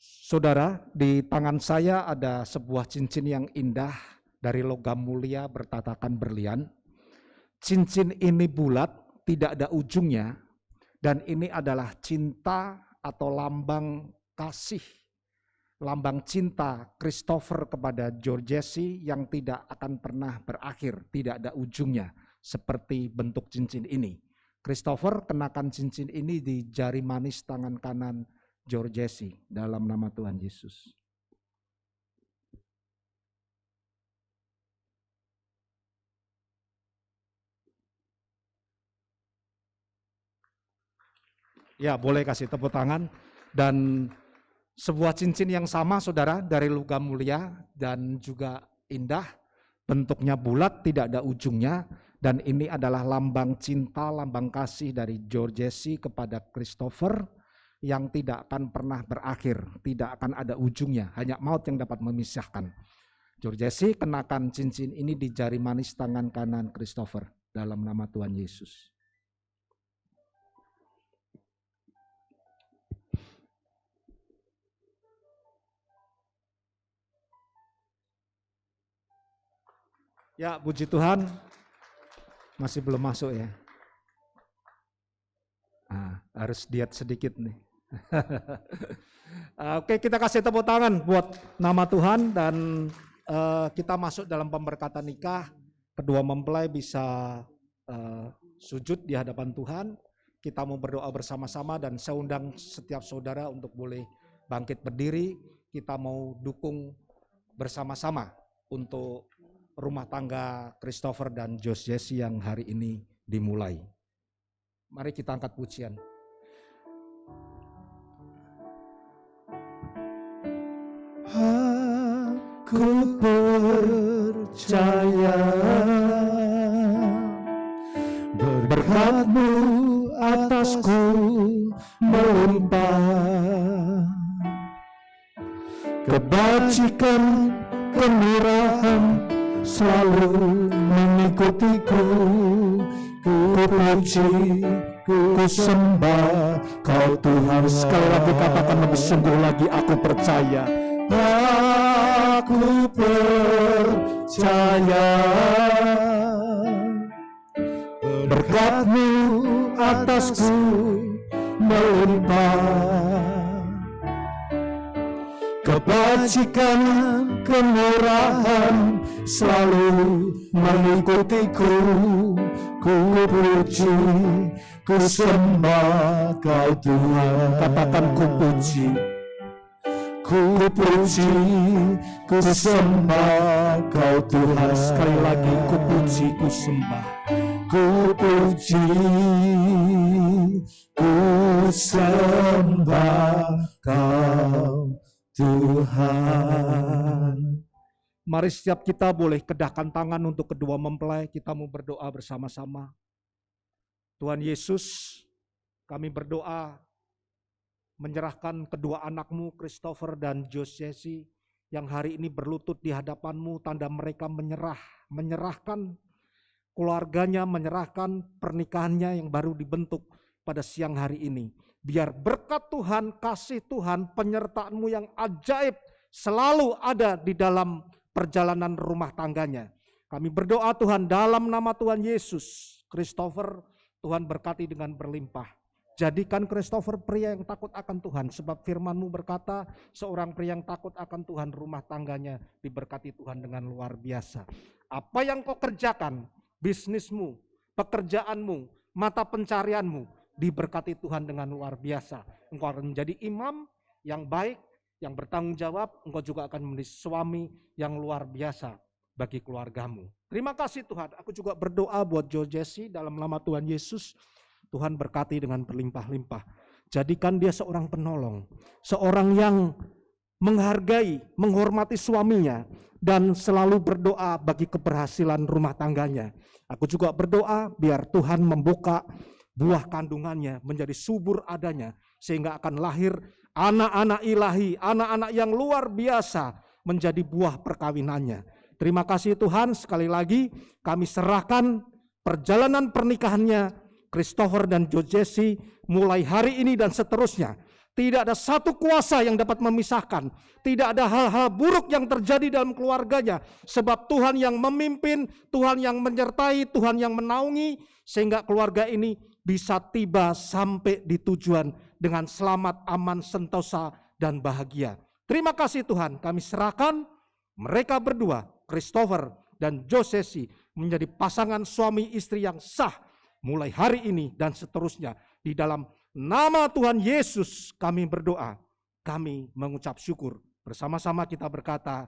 [SPEAKER 3] Saudara, di tangan saya ada sebuah cincin yang indah dari logam mulia bertatakan berlian. Cincin ini bulat, tidak ada ujungnya, dan ini adalah cinta atau lambang kasih, lambang cinta Christopher kepada Georgesi yang tidak akan pernah berakhir, tidak ada ujungnya, seperti bentuk cincin ini. Christopher kenakan cincin ini di jari manis tangan kanan Georgesi dalam nama Tuhan Yesus. Ya, boleh kasih tepuk tangan. Dan sebuah cincin yang sama, saudara, dari logam mulia dan juga indah, bentuknya bulat, tidak ada ujungnya, dan ini adalah lambang cinta, lambang kasih dari Georgesi kepada Christopher yang tidak akan pernah berakhir, tidak akan ada ujungnya, hanya maut yang dapat memisahkan. Georgesi kenakan cincin ini di jari manis tangan kanan Christopher dalam nama Tuhan Yesus. Ya, puji Tuhan, masih belum masuk ya. Harus diet sedikit nih. Oke, kita kasih tepuk tangan buat nama Tuhan, dan kita masuk dalam pemberkatan nikah. Kedua mempelai bisa sujud di hadapan Tuhan. Kita mau berdoa bersama-sama, dan saya undang setiap saudara untuk boleh bangkit berdiri. Kita mau dukung bersama-sama untuk rumah tangga Christopher dan Georgesi yang hari ini dimulai. Mari kita angkat pujian.
[SPEAKER 2] Aku percaya
[SPEAKER 3] Berkat-Mu atasku melimpah,
[SPEAKER 2] kebajikan, kemurahan,
[SPEAKER 3] selalu mengikutiku. Ku puji, ku sembah Kau Tuhan. Sekali lagi katakan lebih sungguh lagi, aku percaya. Aku percaya berkat-Mu atasku melimpah, kebajikan, kemurahan selalu mengikutiku. Ku puji, ku sembah Kau Tuhan. Katakan ku puji, ku puji, ku sembah Kau Tuhan. Sekali lagi ku puji, ku sembah. Ku puji, ku sembah Kau Tuhan. Mari setiap kita boleh kedahkan tangan untuk kedua mempelai. Kita mau berdoa bersama-sama. Tuhan Yesus, kami berdoa menyerahkan kedua anak-Mu, Christopher dan Josesi, yang hari ini berlutut di hadapan-Mu, tanda mereka menyerahkan keluarganya, menyerahkan pernikahannya yang baru dibentuk pada siang hari ini. Biar berkat Tuhan, kasih Tuhan, penyertaan-Mu yang ajaib selalu ada di dalam perjalanan rumah tangganya. Kami berdoa Tuhan dalam nama Tuhan Yesus, Christopher Tuhan berkati dengan berlimpah. Jadikan Christopher pria yang takut akan Tuhan, sebab firman-Mu berkata seorang pria yang takut akan Tuhan rumah tangganya diberkati Tuhan dengan luar biasa. Apa yang Kau kerjakan, bisnismu, pekerjaanmu, mata pencarianmu, diberkati Tuhan dengan luar biasa. Engkau akan menjadi imam yang baik, yang bertanggung jawab. Engkau juga akan menjadi suami yang luar biasa bagi keluargamu. Terima kasih Tuhan. Aku juga berdoa buat Josesi dalam nama Tuhan Yesus. Tuhan berkati dengan berlimpah-limpah. Jadikan dia seorang penolong, seorang yang menghargai, menghormati suaminya, dan selalu berdoa bagi keberhasilan rumah tangganya. Aku juga berdoa biar Tuhan membuka buah kandungannya menjadi subur adanya, sehingga akan lahir anak-anak ilahi, anak-anak yang luar biasa menjadi buah perkawinannya. Terima kasih Tuhan, sekali lagi kami serahkan perjalanan pernikahannya Christopher dan Josesi mulai hari ini dan seterusnya. Tidak ada satu kuasa yang dapat memisahkan. Tidak ada hal-hal buruk yang terjadi dalam keluarganya. Sebab Tuhan yang memimpin, Tuhan yang menyertai, Tuhan yang menaungi, sehingga keluarga ini bisa tiba sampai di tujuan dengan selamat, aman, sentosa, dan bahagia. Terima kasih Tuhan, kami serahkan mereka berdua, Christopher dan Josesi, menjadi pasangan suami istri yang sah mulai hari ini dan seterusnya. Di dalam nama Tuhan Yesus kami berdoa, kami mengucap syukur. Bersama-sama kita berkata,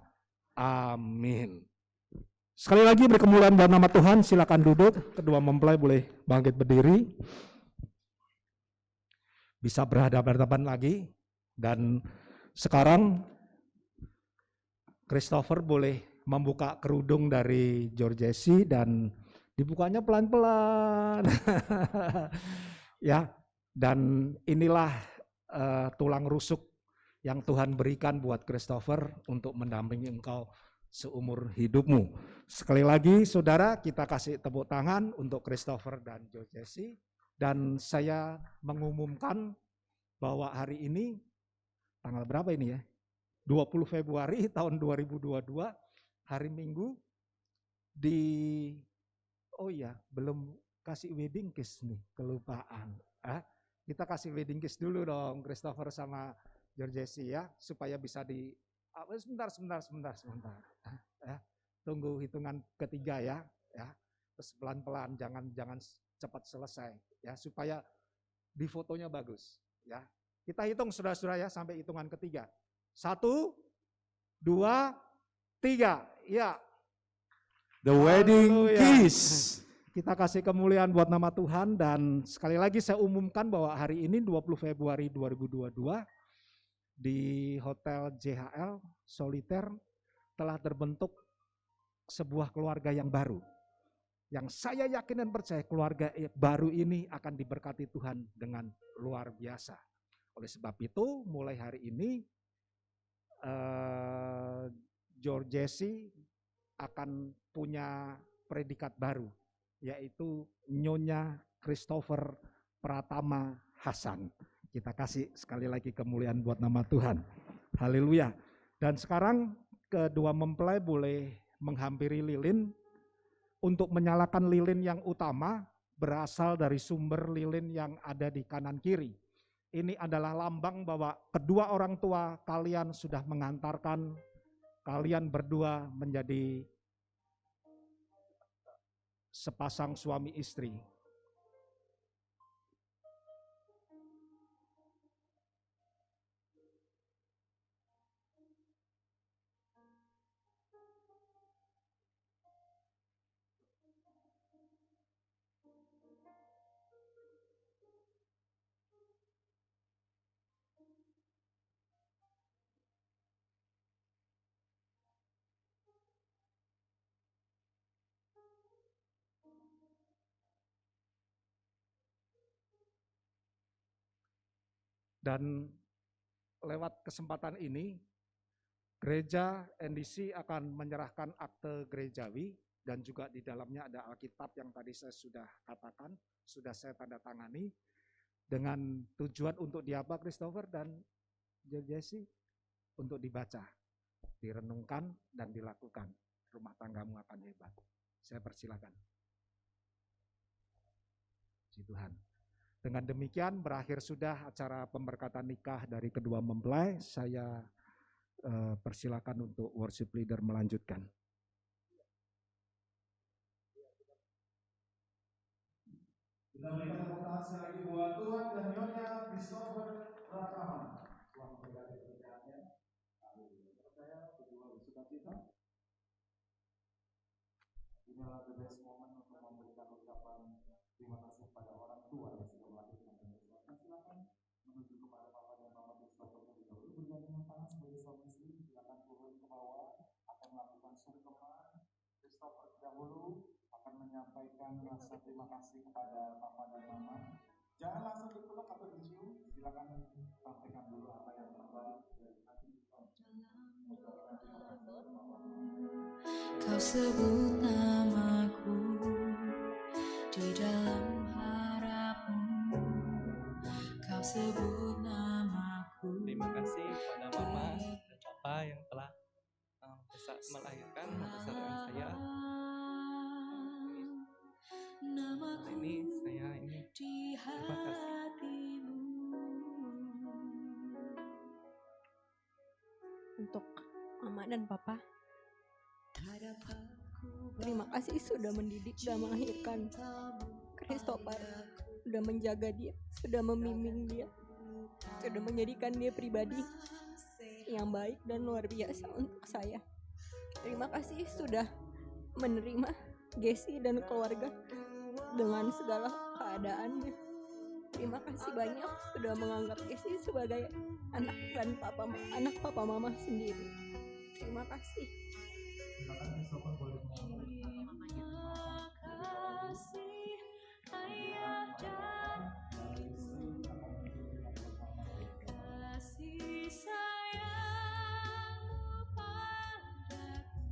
[SPEAKER 3] amin. Sekali lagi berkemuliaan dalam nama Tuhan, silakan duduk. Kedua mempelai boleh bangkit berdiri. Bisa berhadapan-hadapan lagi. Dan sekarang Christopher boleh membuka kerudung dari Josesi dan dibukanya pelan-pelan. Ya, dan inilah tulang rusuk yang Tuhan berikan buat Christopher untuk mendampingi engkau seumur hidupmu. Sekali lagi saudara, kita kasih tepuk tangan untuk Christopher dan Josesi. Dan saya mengumumkan bahwa hari ini, tanggal berapa ini ya? 20 Februari tahun 2022, hari Minggu, belum kasih wedding kiss nih, kelupaan. Kita kasih wedding kiss dulu dong, Christopher sama Josesi ya, supaya bisa sebentar. Tunggu hitungan ketiga ya. Terus pelan-pelan, jangan cepat selesai ya, supaya di fotonya bagus ya. Kita hitung saudara-saudara ya sampai hitungan ketiga. 1, 2, 3. Ya.
[SPEAKER 1] The wedding kiss.
[SPEAKER 3] Kita kasih kemuliaan buat nama Tuhan, dan sekali lagi saya umumkan bahwa hari ini 20 Februari 2022 di Hotel JHL Soliter telah terbentuk sebuah keluarga yang baru. Yang saya yakin dan percaya keluarga baru ini akan diberkati Tuhan dengan luar biasa. Oleh sebab itu mulai hari ini Josesi akan punya predikat baru, yaitu Nyonya Christopher Pratama Hasan. Kita kasih sekali lagi kemuliaan buat nama Tuhan. Haleluya. Dan sekarang kedua mempelai boleh menghampiri lilin. Untuk menyalakan lilin yang utama berasal dari sumber lilin yang ada di kanan kiri. Ini adalah lambang bahwa kedua orang tua kalian sudah mengantarkan kalian berdua menjadi sepasang suami istri. Dan lewat kesempatan ini, Gereja NDC akan menyerahkan akte gerejawi dan juga di dalamnya ada Alkitab yang tadi saya sudah katakan, sudah saya tanda tangani dengan tujuan untuk diapa Christopher dan Jesse? Untuk dibaca, direnungkan dan dilakukan. Rumah tanggamu akan hebat. Saya persilakan. Puji Tuhan. Dengan demikian berakhir sudah acara pemberkatan nikah dari kedua mempelai. Saya persilakan untuk worship leader melanjutkan.
[SPEAKER 1] Kita berikan tepuk tangan sekali lagi buat Tuhan dan Nyonya Christopher Pratama. Selamat berkati pernikahannya. Percaya berdua bersuka cita. Inilah the best moment untuk memberikan ucapan terima kasih kepada orang tua yang sudah melahirkan dan bersuka. Silakan menuju kepada Papa dan Mama Christopher terlebih dahulu. Bergandengan tangan sebagai suami istri. Silakan turun ke bawah. Akan melakukan sungkeman. Christopher dahulu akan menyampaikan rasa terima kasih kepada Papa dan Mama. Jangan langsung dipeluk atau dicium. Silakan sampaikan dulu apa yang terbaik dari hati.
[SPEAKER 7] Kau sebut namaku di dalam harapmu. Kau sebut namaku.
[SPEAKER 5] Terima kasih kepada Mama dan Papa yang telah melahirkan, membesarkan saya. Ini saya terima kasih.
[SPEAKER 6] Untuk Mama dan Papa, terima kasih sudah mendidik dan melahirkan Christopher, sudah menjaga dia, sudah membimbing dia, sudah menjadikan dia pribadi yang baik dan luar biasa untuk saya. Terima kasih sudah menerima Jesse dan keluarga dengan segala keadaannya. Terima kasih banyak sudah menganggap Jesse sebagai anak dan anak papa mama sendiri. Terima kasih.
[SPEAKER 7] Ayah dan ibu, kasih sayangmu padaku,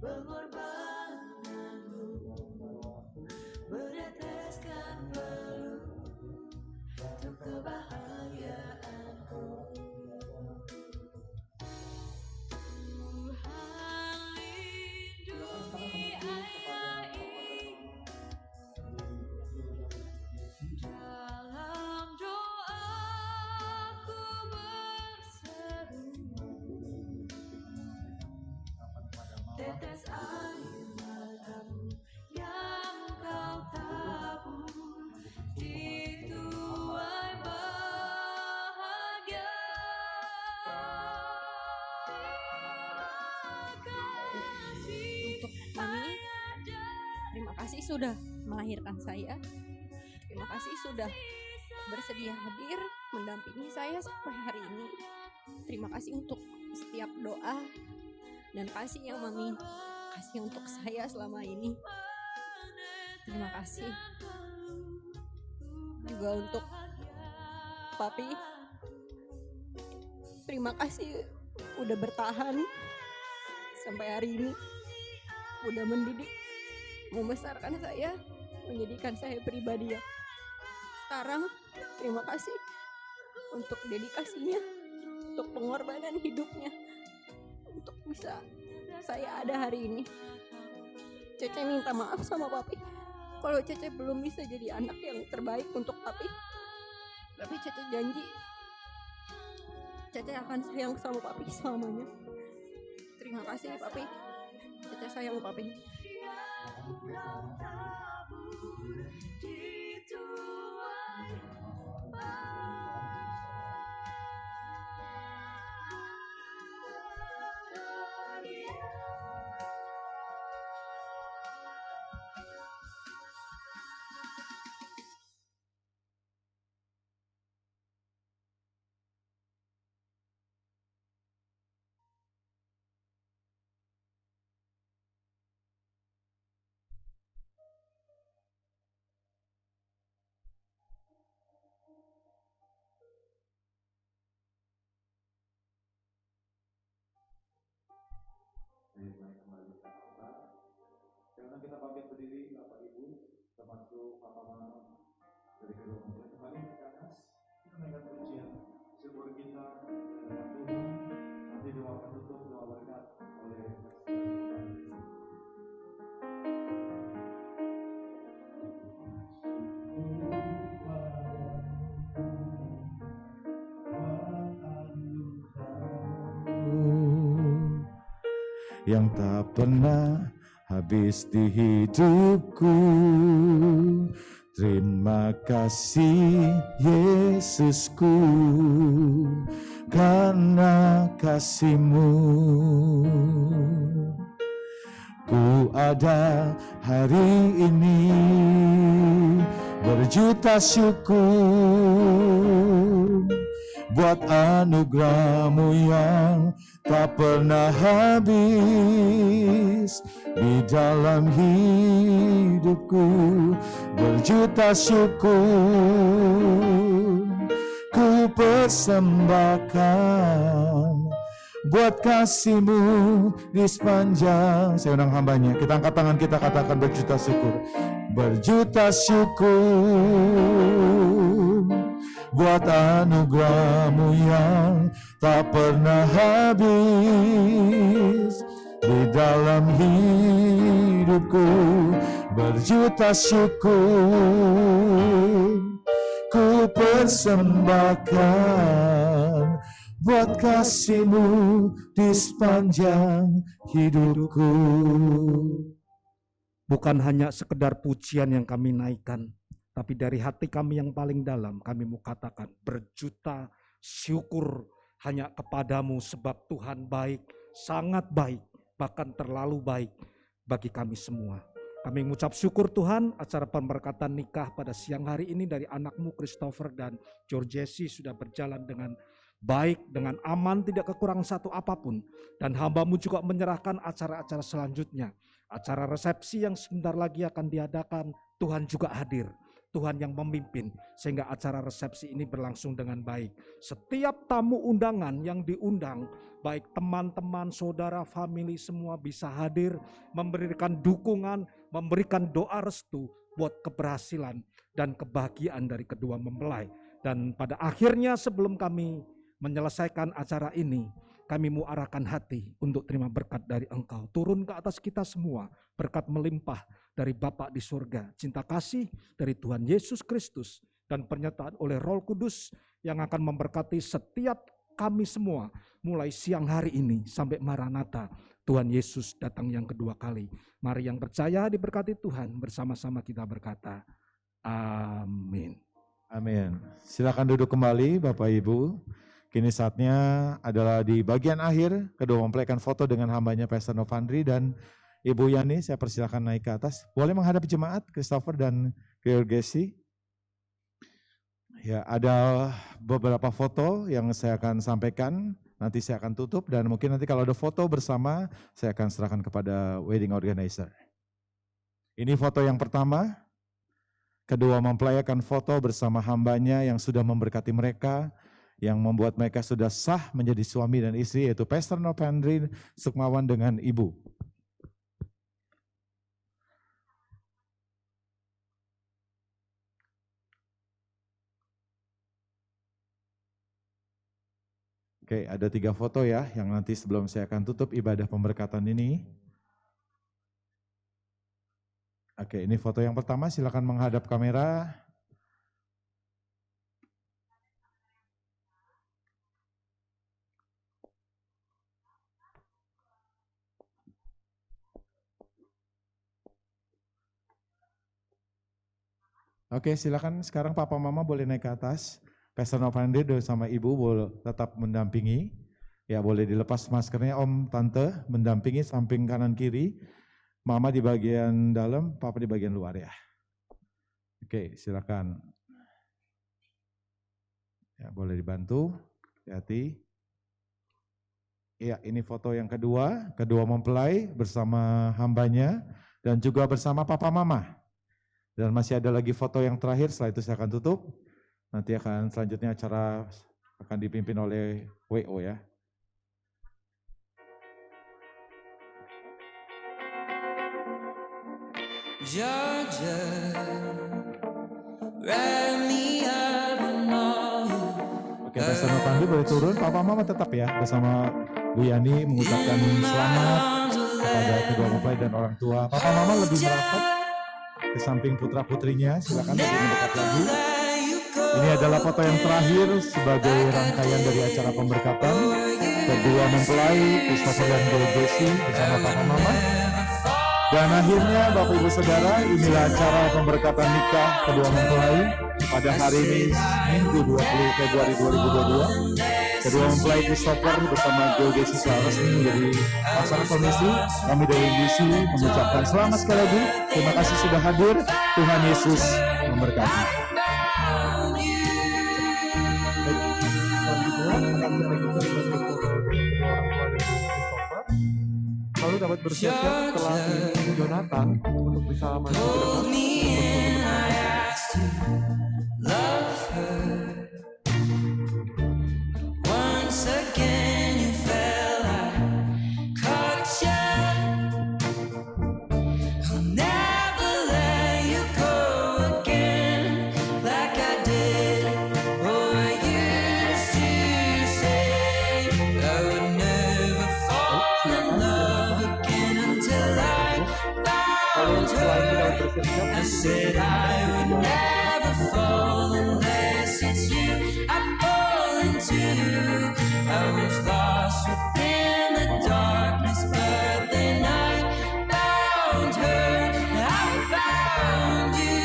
[SPEAKER 7] pengorbananmu meneteskan peluh untuk kebahagiaanku. Tuhan lindungi ayah ibu dalam doaku berseru. Tetes air matamu yang kau tabur di tuai bahagia.
[SPEAKER 6] Untuk Mami, terima kasih sudah melahirkan saya. Terima kasih sudah bersedia hadir mendampingi saya sampai hari ini. Terima kasih untuk setiap doa dan kasih yang Mami kasih untuk saya selama ini. Terima kasih juga untuk Papi. Terima kasih udah bertahan sampai hari ini, udah mendidik, membesarkan saya, menjadikan saya pribadi yang sekarang. Terima kasih untuk dedikasinya, untuk pengorbanan hidupnya, untuk bisa saya ada hari ini. Cece minta maaf sama papi kalau Cece belum bisa jadi anak yang terbaik untuk papi, tapi Cece janji Cece akan sayang sama papi selamanya. Terima kasih papi, Cece sayang papi.
[SPEAKER 1] Karena kita pamit berdiri, Bapak Ibu, termasuk Papa Mama dari kedua mempelai, kembali ke atas, kita naikkan pujian, syukur kita kepada Tuhan. Nanti doa penutup, doa berkat oleh Tuhan. Yang tak pernah habis di hidupku. Terima kasih Yesusku, karena kasih-Mu ku ada hari ini, berjuta syukur buat anugerah-Mu yang tak pernah habis di dalam hidupku. Berjuta syukur ku persembahkan buat kasih-Mu di sepanjang. Saya undang hambanya, kita angkat tangan, kita katakan berjuta syukur. Berjuta syukur buat anugerah-Mu yang tak pernah habis di dalam hidupku. Berjuta syukur ku persembahkan buat kasih-Mu di sepanjang hidupku.
[SPEAKER 3] Bukan hanya sekedar pujian yang kami naikkan, tapi dari hati kami yang paling dalam kami mau katakan berjuta syukur hanya kepadamu, sebab Tuhan baik, sangat baik, bahkan terlalu baik bagi kami semua. Kami mengucap syukur Tuhan, acara pemberkatan nikah pada siang hari ini dari anakmu Christopher dan Georgesi sudah berjalan dengan baik, dengan aman, tidak kekurangan satu apapun. Dan hamba-Mu juga menyerahkan acara-acara selanjutnya. Acara resepsi yang sebentar lagi akan diadakan, Tuhan juga hadir. Tuhan yang memimpin sehingga acara resepsi ini berlangsung dengan baik. Setiap tamu undangan yang diundang, baik teman-teman, saudara, famili semua bisa hadir, memberikan dukungan, memberikan doa restu buat keberhasilan dan kebahagiaan dari kedua mempelai. Dan pada akhirnya sebelum kami menyelesaikan acara ini, kami mau arahkan hati untuk terima berkat dari Engkau. Turun ke atas kita semua, berkat melimpah dari Bapa di surga, cinta kasih dari Tuhan Yesus Kristus, dan penyertaan oleh Roh Kudus yang akan memberkati setiap kami semua mulai siang hari ini sampai Maranatha. Tuhan Yesus datang yang kedua kali. Mari yang percaya diberkati Tuhan, bersama-sama kita berkata, amin.
[SPEAKER 1] Amin. Silakan duduk kembali Bapak Ibu. Kini saatnya adalah di bagian akhir, kedua mempelai akan foto dengan hambanya Pastor Novandri dan Ibu Yani. Saya persilakan naik ke atas. Boleh menghadap jemaat, Christopher dan Georgesi. Ya, ada beberapa foto yang saya akan sampaikan. Nanti saya akan tutup dan mungkin nanti kalau ada foto bersama, saya akan serahkan kepada wedding organizer. Ini foto yang pertama. Kedua mempelai akan foto bersama hambanya yang sudah memberkati mereka, yang membuat mereka sudah sah menjadi suami dan istri, yaitu Pastor Novandri Sukmawan dengan Ibu. Oke, ada 3 foto ya, yang nanti sebelum saya akan tutup ibadah pemberkatan ini. Oke, ini foto yang pertama, silakan menghadap kamera. Oke, silakan sekarang Papa Mama boleh naik ke atas. Pastor Novandri sama Ibu boleh tetap mendampingi. Ya, boleh dilepas maskernya Om, Tante, mendampingi samping kanan kiri. Mama di bagian dalam, Papa di bagian luar ya. Oke, silakan. Ya, boleh dibantu. Hati-hati. Iya, ini foto yang kedua mempelai bersama hambanya dan juga bersama Papa Mama. Dan masih ada lagi foto yang terakhir, setelah itu saya akan tutup. Nanti akan selanjutnya acara akan dipimpin oleh WO ya.
[SPEAKER 2] Georgia, wrap me up in all you.
[SPEAKER 1] Oke, Pastor Novandri boleh turun, Papa Mama tetap ya bersama Bu Yani mengucapkan selamat kepada kedua mempelai dan orang tua. Papa Mama lebih merapat ke samping putra-putrinya, silakan lebih mendekat lagi. Ini adalah foto yang terakhir sebagai rangkaian dari acara pemberkatan. Kedua mempelai, Christopher dan Georgesi bersama Papa Mama. Dan akhirnya Bapak Ibu Saudara, inilah acara pemberkatan nikah kedua mempelai pada hari ini, Minggu 20 Februari 2022. Kedua mempelai Christopher bersama Georgesi telah resmi menjadi pasangan suami istri. Kami dari MBC mengucapkan selamat sekali lagi. Terima kasih sudah hadir. Tuhan Yesus memberkati.
[SPEAKER 3] Lalu dapat bersiap-siap setelah ini Jonathan untuk bisa maju ke depan.
[SPEAKER 2] Once again you felt I caught you. I'll never let you go again like I did or I used to say. I would never fall in love again until I found her. I said I would never fall unless it's you I fall into. I was lost within the darkness, but then I found her. I found you.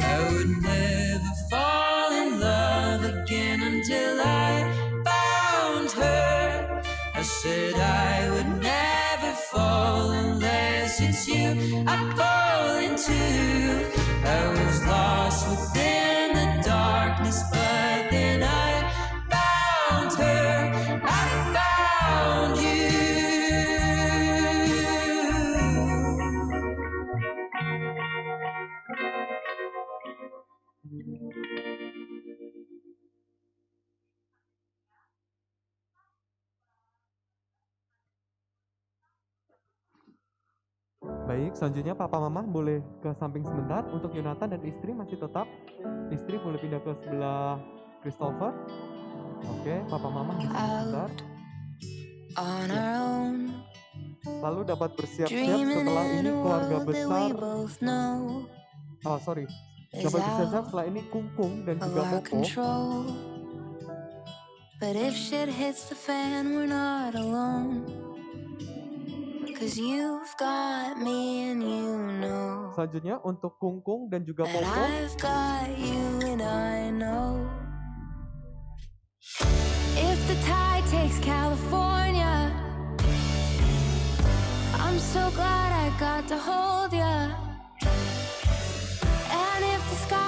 [SPEAKER 2] I would never fall in love again until I found her. I said I would never fall unless it's you I fall into. I was lost within the darkness, but then I found her. I found you.
[SPEAKER 8] Baik, selanjutnya Papa Mama boleh ke samping sebentar. Untuk Yonatan dan istri masih tetap. Istri boleh pindah ke sebelah Christopher. Oke, Papa Mama di sini sebentar.
[SPEAKER 7] On our own,
[SPEAKER 8] Lalu dapat bersiap-siap
[SPEAKER 7] dreaming
[SPEAKER 8] setelah
[SPEAKER 7] in
[SPEAKER 8] ini
[SPEAKER 7] a
[SPEAKER 8] keluarga
[SPEAKER 7] world that we
[SPEAKER 8] besar.
[SPEAKER 7] both know is
[SPEAKER 8] Dapat bersiap-siap
[SPEAKER 7] out
[SPEAKER 8] setelah ini Kungkung dan
[SPEAKER 7] of
[SPEAKER 8] juga
[SPEAKER 7] our
[SPEAKER 8] Koko.
[SPEAKER 7] control. But if shit hits the fan, we're not alone. 'Cause you've got me and you know
[SPEAKER 8] Selanjutnya untuk Kungkung dan juga
[SPEAKER 7] that
[SPEAKER 8] Koko.
[SPEAKER 7] I've got you and I know. If the tide takes California, I'm so glad I got to hold ya. And if the sky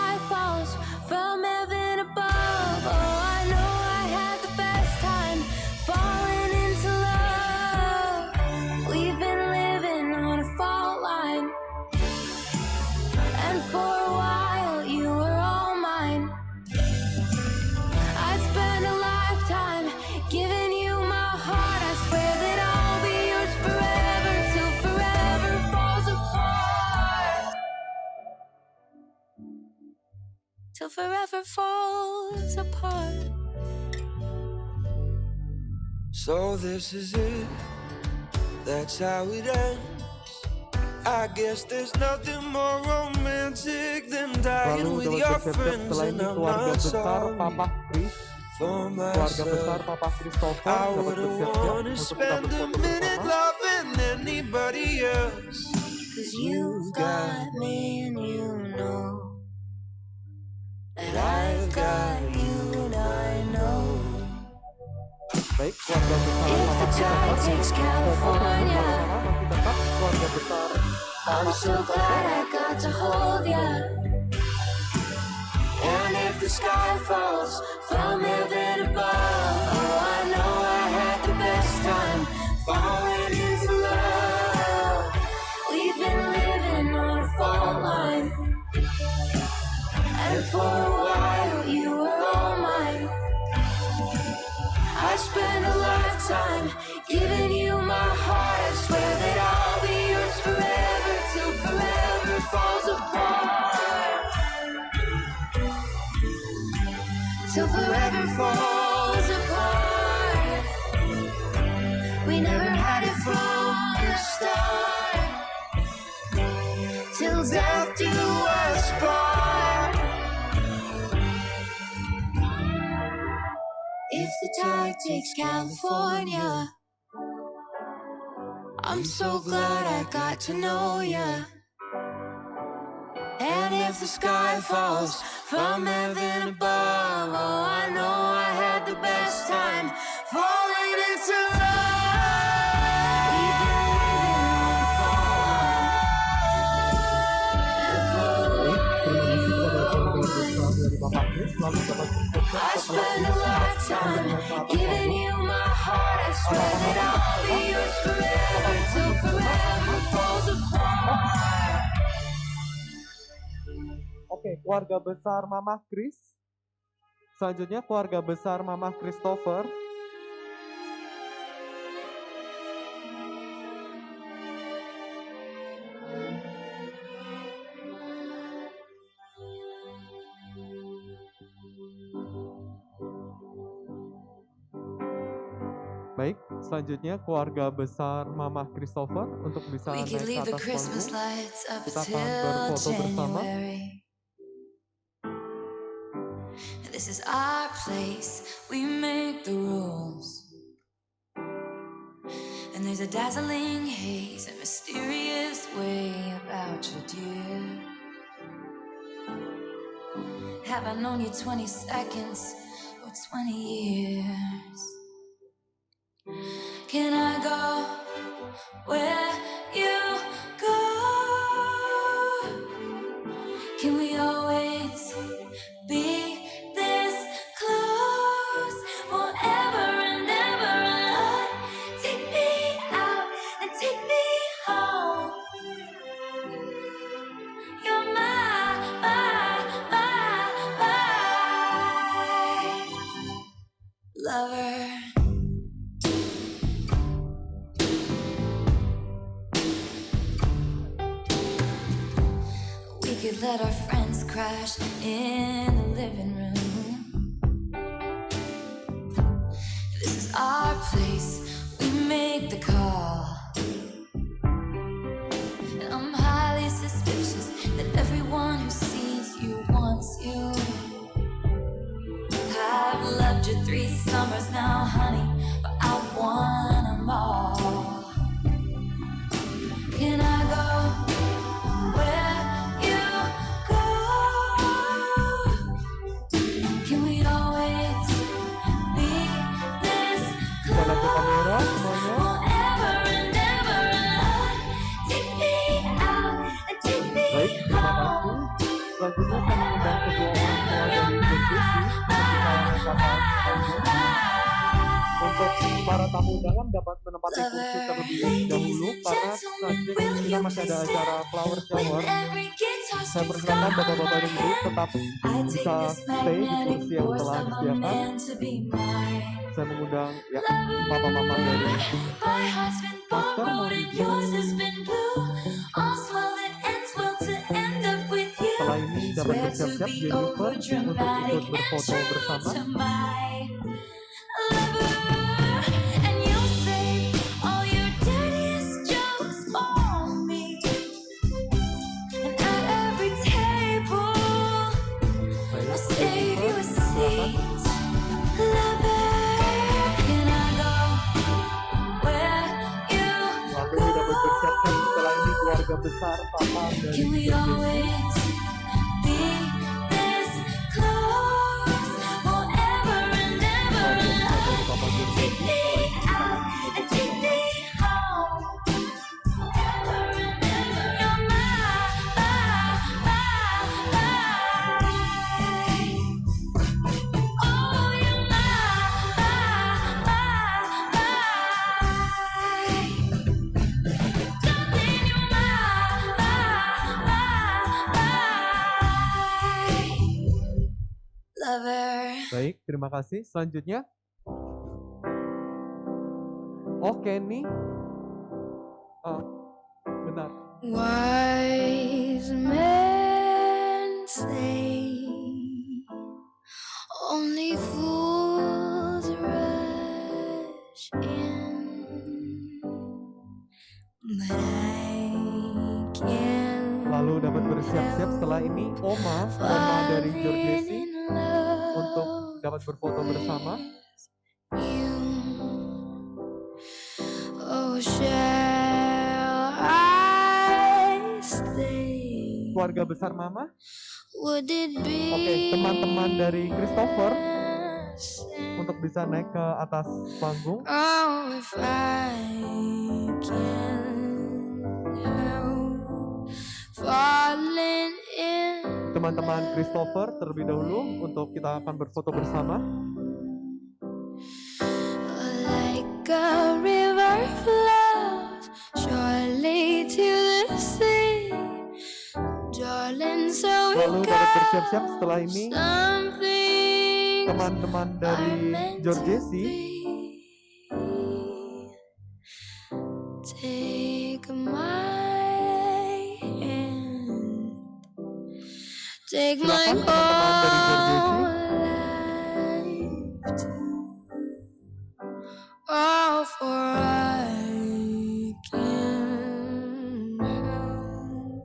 [SPEAKER 7] till forever falls apart.
[SPEAKER 2] So this is it, that's how it ends. I guess there's nothing more romantic than dying
[SPEAKER 8] Lalu
[SPEAKER 2] with
[SPEAKER 8] dapat
[SPEAKER 2] your
[SPEAKER 8] bersiap-siap
[SPEAKER 2] friends,
[SPEAKER 8] setelah
[SPEAKER 2] and
[SPEAKER 8] ini
[SPEAKER 2] I'm
[SPEAKER 8] keluarga
[SPEAKER 2] not
[SPEAKER 8] besar
[SPEAKER 2] sorry
[SPEAKER 8] Papa Chris,
[SPEAKER 2] for
[SPEAKER 8] keluarga besar
[SPEAKER 2] myself.
[SPEAKER 8] Papa Christopher
[SPEAKER 2] I
[SPEAKER 8] dapat
[SPEAKER 2] wouldn't
[SPEAKER 8] bersiap-siap
[SPEAKER 2] wanna
[SPEAKER 8] untuk kita
[SPEAKER 2] spend a
[SPEAKER 8] berfoto
[SPEAKER 2] minute
[SPEAKER 8] bersama.
[SPEAKER 2] loving anybody else.
[SPEAKER 7] 'Cause you've got me and you know that I've got you and I know.
[SPEAKER 8] Baik, keluarga besar
[SPEAKER 7] If
[SPEAKER 8] Papa
[SPEAKER 7] the tide
[SPEAKER 8] Christopher,
[SPEAKER 7] takes
[SPEAKER 8] foto
[SPEAKER 7] California,
[SPEAKER 8] bersama masih tetap keluarga besar
[SPEAKER 7] I'm so glad I got to hold ya. And if the sky falls from heaven above, oh, I know I had the best time falling into love. We've been living on a fault line, and for a while you were all mine. I spent a lifetime giving you my heart. I swear that I'll be yours forever till forever falls apart. Till forever falls apart. We never had it from the start. Till death do us part. If the tide takes California, I'm so glad I got to know ya. And if the sky falls from heaven above, oh, I know I had the best time falling into love. We've been living on a fall line, and for a while you were all mine.
[SPEAKER 8] dari Papa Chris, lalu dapat bersiap-siap
[SPEAKER 7] I
[SPEAKER 8] setelah
[SPEAKER 7] spent
[SPEAKER 8] ini
[SPEAKER 7] a lifetime giving you my heart. I swear that I'll be yours forever till forever falls apart.
[SPEAKER 8] Oke, keluarga besar Mama Chris. Selanjutnya keluarga besar Mama Christopher. Baik, selanjutnya keluarga besar Mama Christopher untuk bisa
[SPEAKER 7] We
[SPEAKER 8] naik
[SPEAKER 7] could
[SPEAKER 8] ke
[SPEAKER 7] leave the
[SPEAKER 8] atas
[SPEAKER 7] Christmas
[SPEAKER 8] panggung.
[SPEAKER 7] lights up
[SPEAKER 8] Kita akan
[SPEAKER 7] till
[SPEAKER 8] berfoto bersama.
[SPEAKER 7] January. This is our place, we make the rules. And there's a dazzling haze, a mysterious way about you, dear. Have I known you 20 seconds or 20 years? Can I go where you go? Can we always be this close forever and ever? And take me out and take me home. You're my lover. We could let our friends crash in the living room. This is our place, we make the call. And I'm highly suspicious that everyone who sees you wants you. I've loved you 3 summers now, honey, but I want 'em all. Can I go where you go? Can we always be this
[SPEAKER 8] Jalan ke kamera
[SPEAKER 7] close
[SPEAKER 8] semuanya.
[SPEAKER 7] forever and ever? Take me out and take me
[SPEAKER 8] Baik, terima
[SPEAKER 7] home.
[SPEAKER 8] kasih. Selanjutnya saya mengundang kedua orang tua dari Bukit untuk kita naik ke atas panggung. Untuk para tamu undangan dapat menempati kursi terlebih dahulu karena selanjutnya kita masih ada acara flower shower. Saya persilakan bapak-bapak dan ibu tetap bisa stay di kursi yang telah disediakan. Saya mengundang ya papa mama dari Pastor mau ibu. Setelah ini dapat
[SPEAKER 7] Swear to
[SPEAKER 8] bersiap-siap
[SPEAKER 7] be
[SPEAKER 8] Jennifer untuk
[SPEAKER 7] overdramatic
[SPEAKER 8] ikut
[SPEAKER 7] and
[SPEAKER 8] berfoto
[SPEAKER 7] true
[SPEAKER 8] bersama.
[SPEAKER 7] to my lover. And you'll say all your dirtiest jokes for me. And at every table,
[SPEAKER 8] Baik,
[SPEAKER 7] I'll save you a
[SPEAKER 8] silakan.
[SPEAKER 7] seat. Lover, can I go where you
[SPEAKER 8] Lalu dapat bersiap-siap setelah ini keluarga besar Papa dari
[SPEAKER 7] Can we
[SPEAKER 8] Georgesi.
[SPEAKER 7] always be this close forever and ever
[SPEAKER 8] Keluarga
[SPEAKER 7] and
[SPEAKER 8] besar dari
[SPEAKER 7] ever?
[SPEAKER 8] Papa Georgesi.
[SPEAKER 7] Take me out and take me home forever and ever. You're oh, you're Darling, you're lover.
[SPEAKER 8] Baik, terima kasih. Selanjutnya. Oke nih. Benar.
[SPEAKER 7] Wise men say only fools rush in, but I can't
[SPEAKER 8] Lalu dapat bersiap-siap setelah ini Oma dari Georgesi untuk dapat berfoto bersama.
[SPEAKER 7] you. Oh, shall I stay?
[SPEAKER 8] Keluarga besar Mama.
[SPEAKER 7] Would it be
[SPEAKER 8] Oke, teman-teman dari Christopher
[SPEAKER 7] same?
[SPEAKER 8] untuk bisa naik ke atas panggung.
[SPEAKER 7] Oh, if I can help falling in
[SPEAKER 8] Teman-teman Christopher terlebih dahulu untuk kita akan berfoto bersama.
[SPEAKER 7] like a river flows surely to the sea, darling. So
[SPEAKER 8] Lalu
[SPEAKER 7] we
[SPEAKER 8] dapat
[SPEAKER 7] got
[SPEAKER 8] bersiap-siap setelah ini
[SPEAKER 7] something
[SPEAKER 8] teman-teman dari Georgesi.
[SPEAKER 7] Take my hand, take my
[SPEAKER 8] Silakan teman-teman dari Georgesi.
[SPEAKER 7] whole life all for I can help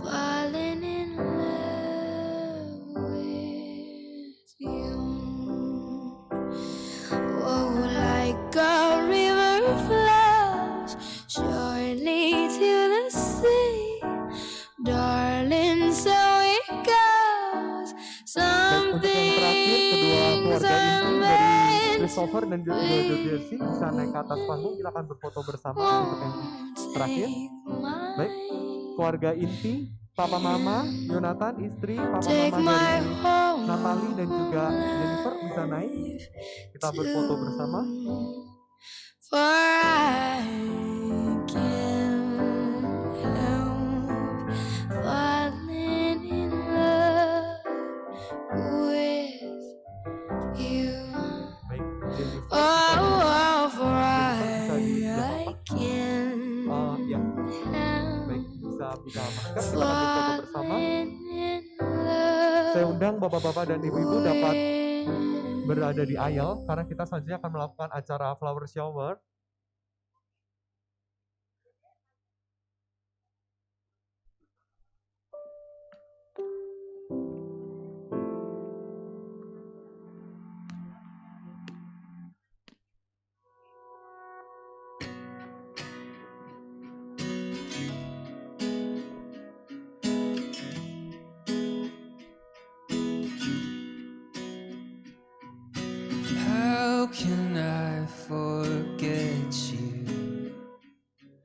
[SPEAKER 7] falling in love with you. Oh, like a river flows surely to the sea, darling. So it goes.
[SPEAKER 8] Baik, untuk yang terakhir kedua keluarga inti dari Christopher dan juga Georgesi bisa naik ke atas panggung. Kita akan berfoto bersama untuk yang terakhir. Baik, keluarga inti Papa Mama, Yonatan, istri Papa
[SPEAKER 7] Take
[SPEAKER 8] Mama
[SPEAKER 7] my
[SPEAKER 8] dari
[SPEAKER 7] whole
[SPEAKER 8] Natalie dan juga Jennifer bisa naik. Kita berfoto bersama.
[SPEAKER 7] For I can't help falling in love with you.
[SPEAKER 8] Baik, Jennifer
[SPEAKER 7] Oh, for
[SPEAKER 8] bisa di
[SPEAKER 7] I can't
[SPEAKER 8] ya,
[SPEAKER 7] help
[SPEAKER 8] baik, bisa buka masker. Kita akan berfoto bersama.
[SPEAKER 7] falling in love.
[SPEAKER 8] Saya undang bapak-bapak dan ibu-ibu dapat
[SPEAKER 7] with
[SPEAKER 8] berada di aisle karena kita selanjutnya akan melakukan acara flower shower.
[SPEAKER 2] How can I forget you?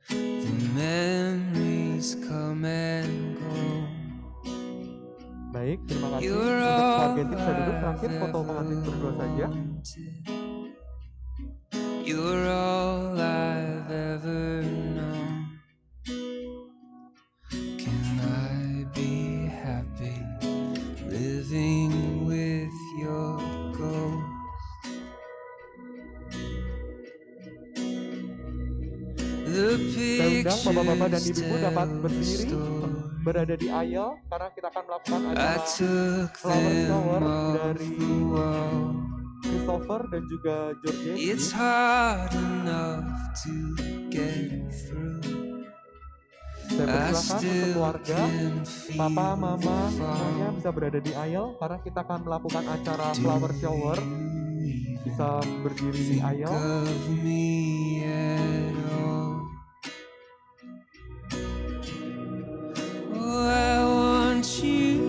[SPEAKER 2] The memories come and go.
[SPEAKER 8] Baik, terima kasih.
[SPEAKER 2] You're
[SPEAKER 8] Untuk
[SPEAKER 2] all
[SPEAKER 8] keluarga inti bisa duduk terakhir
[SPEAKER 2] I've
[SPEAKER 8] foto
[SPEAKER 2] ever
[SPEAKER 8] pengantin berdua saja.
[SPEAKER 2] wanted. You're all I've ever known. Can I be happy living with your ghost? The
[SPEAKER 8] Saya undang bapak-bapak dan
[SPEAKER 2] pictures
[SPEAKER 8] ibu-ibu dapat
[SPEAKER 2] tell a
[SPEAKER 8] berdiri
[SPEAKER 2] story.
[SPEAKER 8] berada di aisle karena kita akan melakukan
[SPEAKER 2] I
[SPEAKER 8] acara
[SPEAKER 2] took
[SPEAKER 8] flower shower
[SPEAKER 2] them off
[SPEAKER 8] dari
[SPEAKER 2] the wall.
[SPEAKER 8] Christopher dan juga
[SPEAKER 2] It's
[SPEAKER 8] George.
[SPEAKER 2] hard enough to get through.
[SPEAKER 8] Saya
[SPEAKER 2] I
[SPEAKER 8] persilakan untuk
[SPEAKER 2] still
[SPEAKER 8] keluarga,
[SPEAKER 2] can feel
[SPEAKER 8] papa, mama,
[SPEAKER 2] the
[SPEAKER 8] semuanya
[SPEAKER 2] fall.
[SPEAKER 8] bisa berada di aisle karena kita akan melakukan acara flower shower. Bisa berdiri di
[SPEAKER 2] Think
[SPEAKER 8] aisle.
[SPEAKER 2] of me at all. Oh, I want you,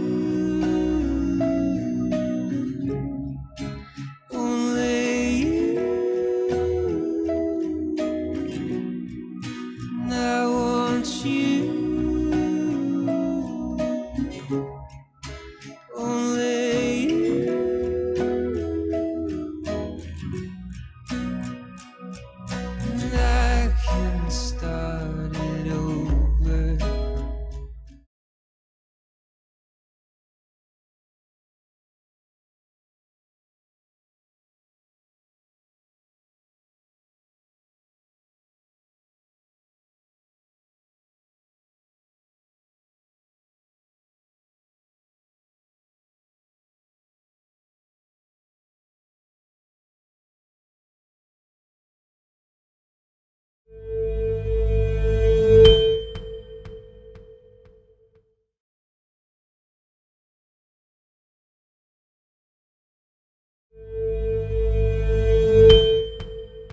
[SPEAKER 2] only you. And I want you, only